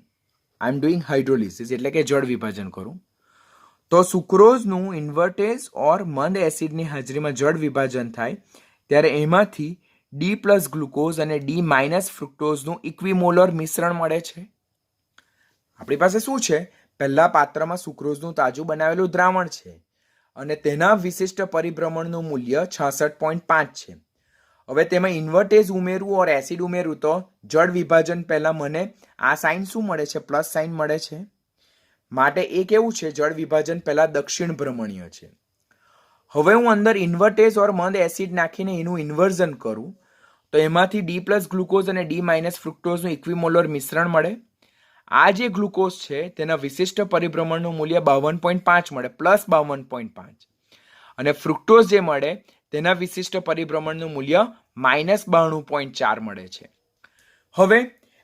આઈ એમ ડુઈંગ હાઇડ્રોલિસિસ, એટલે કે જળ વિભાજન કરું. તો સુક્રોઝનું ઇન્વર્ટેઝ ઓર મંદ એસિડની હાજરીમાં જળ વિભાજન થાય ત્યારે એમાંથી D+ ગ્લુકોઝ અને D- ફ્રુક્ટોઝનું ઇક્વિમોલર મિશ્રણ મળે છે. આપણી પાસે શું છે? પહેલા પાત્રમાં સુક્રોઝનું તાજું બનાવેલું દ્રાવણ છે અને તેના વિશિષ્ટ પરિભ્રમણનું મૂલ્ય 66.5 છે. હવે તેમાં ઇન્વર્ટેઝ ઉમેરવું ઓર એસિડ ઉમેરવું તો જળ વિભાજન પહેલા મને આ સાઇન શું મળે છે? પ્લસ સાઇન મળે છે. માટે એ કેવું છે? જળ વિભાજન પહેલા દક્ષિણ ભ્રમણીય છે. હવે હું અંદર ઇન્વર્ટેઝ ઓર મંદ એસિડ નાખીને એનું ઇન્વર્ઝન કરું તો એમાંથી D+ ગ્લુકોઝ અને D- ફ્રુક્ટોઝનું ઇક્વિમોલર મિશ્રણ મળે. આ જે ગ્લુકોઝ છે તેના વિશિષ્ટ પરિભ્રમણનું મૂલ્ય 52.5 મળે, +52.5, અને ફ્રુક્ટોઝ જે મળે તેના વિશિષ્ટ પરિભ્રમણનું મૂલ્ય -92.4 મળે છે. હવે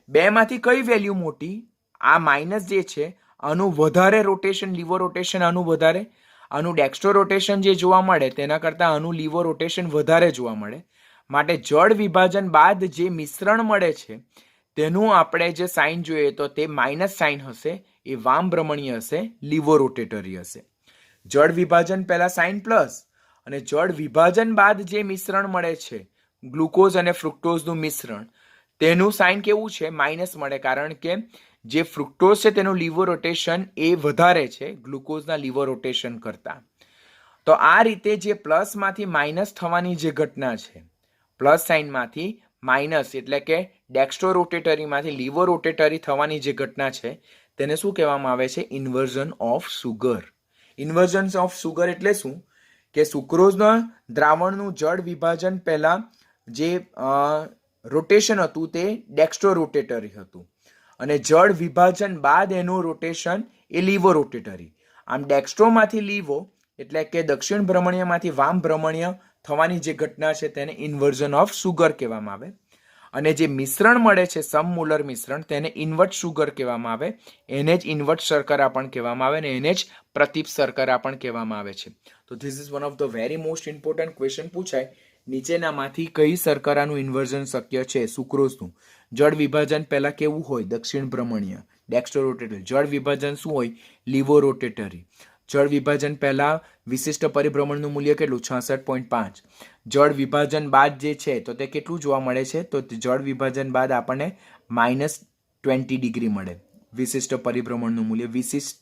બેમાંથી કઈ વેલ્યુ મોટી? આ માઇનસ જે છે આનું વધારે રોટેશન, લીવર રોટેશન આનું વધારે, આનું ડેક્સ્ટ્રો રોટેશન જે જોવા મળે તેના કરતાં આનું લીવર રોટેશન વધારે જોવા મળે. માટે જળ વિભાજન બાદ જે મિશ્રણ મળે છે તેનું આપણે જે સાઇન જોઈએ તો તે માઇનસ સાઇન હશે, એ વામ ભ્રમણીય હશે, લીવર રોટેટરી હશે. જળ વિભાજન પહેલા સાઇન પ્લસ અને જળ વિભાજન બાદ જે મિશ્રણ મળે છે ગ્લુકોઝ અને ફ્રુક્ટોઝનું મિશ્રણ, તેનું સાઇન કેવું છે? માઇનસ મળે, કારણ કે જે ફ્રુક્ટોઝ છે તેનું લીવર રોટેશન એ વધારે છે ગ્લુકોઝના લીવર રોટેશન કરતા. તો આ રીતે જે પ્લસમાંથી માઇનસ થવાની જે ઘટના છે, પ્લસ સાઇનમાંથી માઇનસ એટલે કે ડેક્સ્ટ્રો રોટેટરીમાંથી લીવર રોટેટરી થવાની જે ઘટના છે તેને શું કહેવામાં આવે છે? Inversion of sugar. Inversion of sugar એટલે શું? કે સુક્રોઝના દ્રાવણનું જળ વિભાજન પહેલાં જે રોટેશન હતું તે ડેક્સ્ટ્રો રોટેટરી હતું અને જળ વિભાજન બાદ એનું રોટેશન એ લીવો રોટેટરી. આમ ડેક્સ્ટ્રોમાંથી લીવો એટલે કે દક્ષિણ ભ્રમણીયમાંથી વામ ભ્રમણીય થવાની જે ઘટના છે તેને ઇન્વર્ઝન ઓફ સુગર કહેવામાં આવે. અને જે મિશ્રણ મળે છે સમમૂલર મિશ્રણ તેને ઇન્વર્ટ સુગર કહેવામાં આવે. એને જ ઇન્વર્ટ શર્કરા પણ કહેવામાં આવે અને એને જ પ્રતિપ શર્કરા પણ કહેવામાં આવે છે. તો this is one of the very most important question પૂછાય. નીચેનામાંથી કઈ શર્કરાનું ઇન્વર્ઝન શક્ય છે? સુક્રોઝનું. જળ વિભાજન પહેલા કેવું હોય? દક્ષિણ ભ્રમણીય ડેક્સ્ટ્રો રોટેટરી. જળ વિભાજન શું હોય? લીવો રોટેટરી. જળ વિભાજન પહેલા વિશિષ્ટ પરિભ્રમણનું મૂલ્ય કેટલું? 66.5. જળ વિભાજન બાદ જે છે તો તે કેટલું જોવા મળે છે? તો જળ વિભાજન બાદ આપણને -20 ડિગ્રી મળે વિશિષ્ટ પરિભ્રમણનું મૂલ્ય. વિશિષ્ટ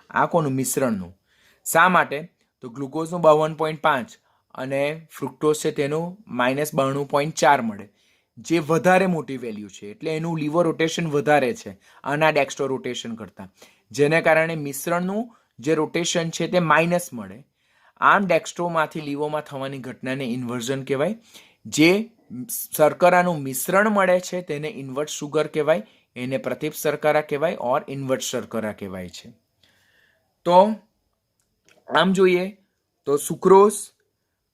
આ કોનું? મિશ્રણનું. શા માટે? તો ગ્લુકોઝનું 52.5 અને ફ્રુક્ટોઝ છે તેનું -92.4 મળે, જે વધારે મોટી વેલ્યુ છે. એટલે એનું લીવર રોટેશન વધારે છે આના ડેક્સ્ટ્રો રોટેશન કરતાં, જેને કારણે મિશ્રણનું જે રોટેશન છે તે માઇનસ મળે. આમ ડેક્સ્ટ્રોમાંથી લીવોમાં થવાની ઘટનાને ઇન્વર્ઝન કહેવાય. જે શર્કરાનું મિશ્રણ મળે છે તેને ઇન્વર્ટ સુગર કહેવાય, એને પ્રતિપ શર્કરા કહેવાય ઓર ઇન્વર્ટ શર્કરા કહેવાય છે. તો આમ જોઈએ તો સુક્રોઝ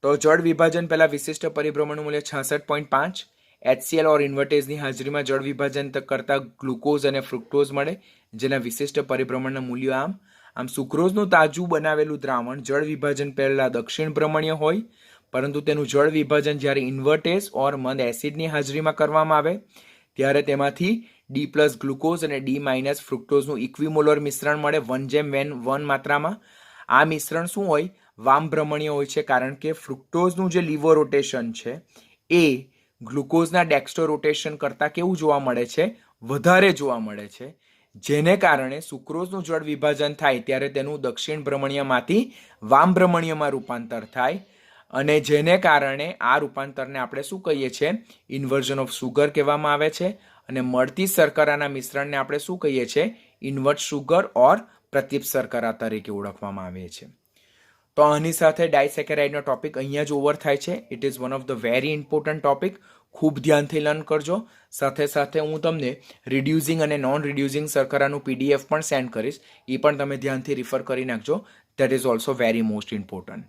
તો જળ વિભાજન પહેલા વિશિષ્ટ પરિભ્રમણનું મૂલ્ય 66.5. HCl ઓર ઇન્વર્ટેઝની હાજરીમાં જળ વિભાજન કરતા ગ્લુકોઝ અને ફ્રુક્ટોઝ મળે, જેના વિશિષ્ટ પરિભ્રમણના મૂલ્યો આમ સુક્રોઝનું તાજું બનાવેલું દ્રાવણ જળ વિભાજન પહેલા દક્ષિણ ભ્રમણીય હોય, પરંતુ તેનું જળ વિભાજન જ્યારે ઇન્વર્ટેઝ ઓર મંદ એસિડની હાજરીમાં કરવામાં આવે ત્યારે તેમાંથી D+ ગ્લુકોઝ અને D- ફ્રુક્ટોઝનું ઇક્વિમોલર મિશ્રણ મળે 1:1 માત્રામાં. આ મિશ્રણ શું હોય? વામ ભ્રમણીય હોય છે, કારણ કે ફ્રુક્ટોઝનું જે લીવો રોટેશન છે એ ગ્લુકોઝના ડેક્સ્ટ્રો રોટેશન કરતાં કેવું જોવા મળે છે? વધારે જોવા મળે છે, જેને કારણે સુક્રોઝનું જળ વિભાજન થાય ત્યારે તેનું દક્ષિણ ભ્રમણીયમાંથી વામ ભ્રમણીયમાં રૂપાંતર થાય અને જેને કારણે આ રૂપાંતરને આપણે શું કહીએ છીએ? ઇન્વર્ઝન ઓફ સુગર કહેવામાં આવે છે. અને મળતી શર્કરાના મિશ્રણને આપણે શું કહીએ છીએ? ઇન્વર્ટ સુગર ઓર પ્રતિપ શર્કરા તરીકે ઓળખવામાં આવે છે. તો આની સાથે ડાયસેકેરાઇડનો ટોપિક અહીંયા જ ઓવર થાય છે. It is one of the very important topic. ખૂબ ધ્યાનથી લર્ન કરજો. સાથે સાથે હું તમને રિડ્યુસિંગ અને નોન રિડ્યુસિંગ શર્કરાનું PDF પણ સેન્ડ કરીશ. એ પણ તમે ધ્યાનથી રિફર કરી નાખજો. That is also very most important.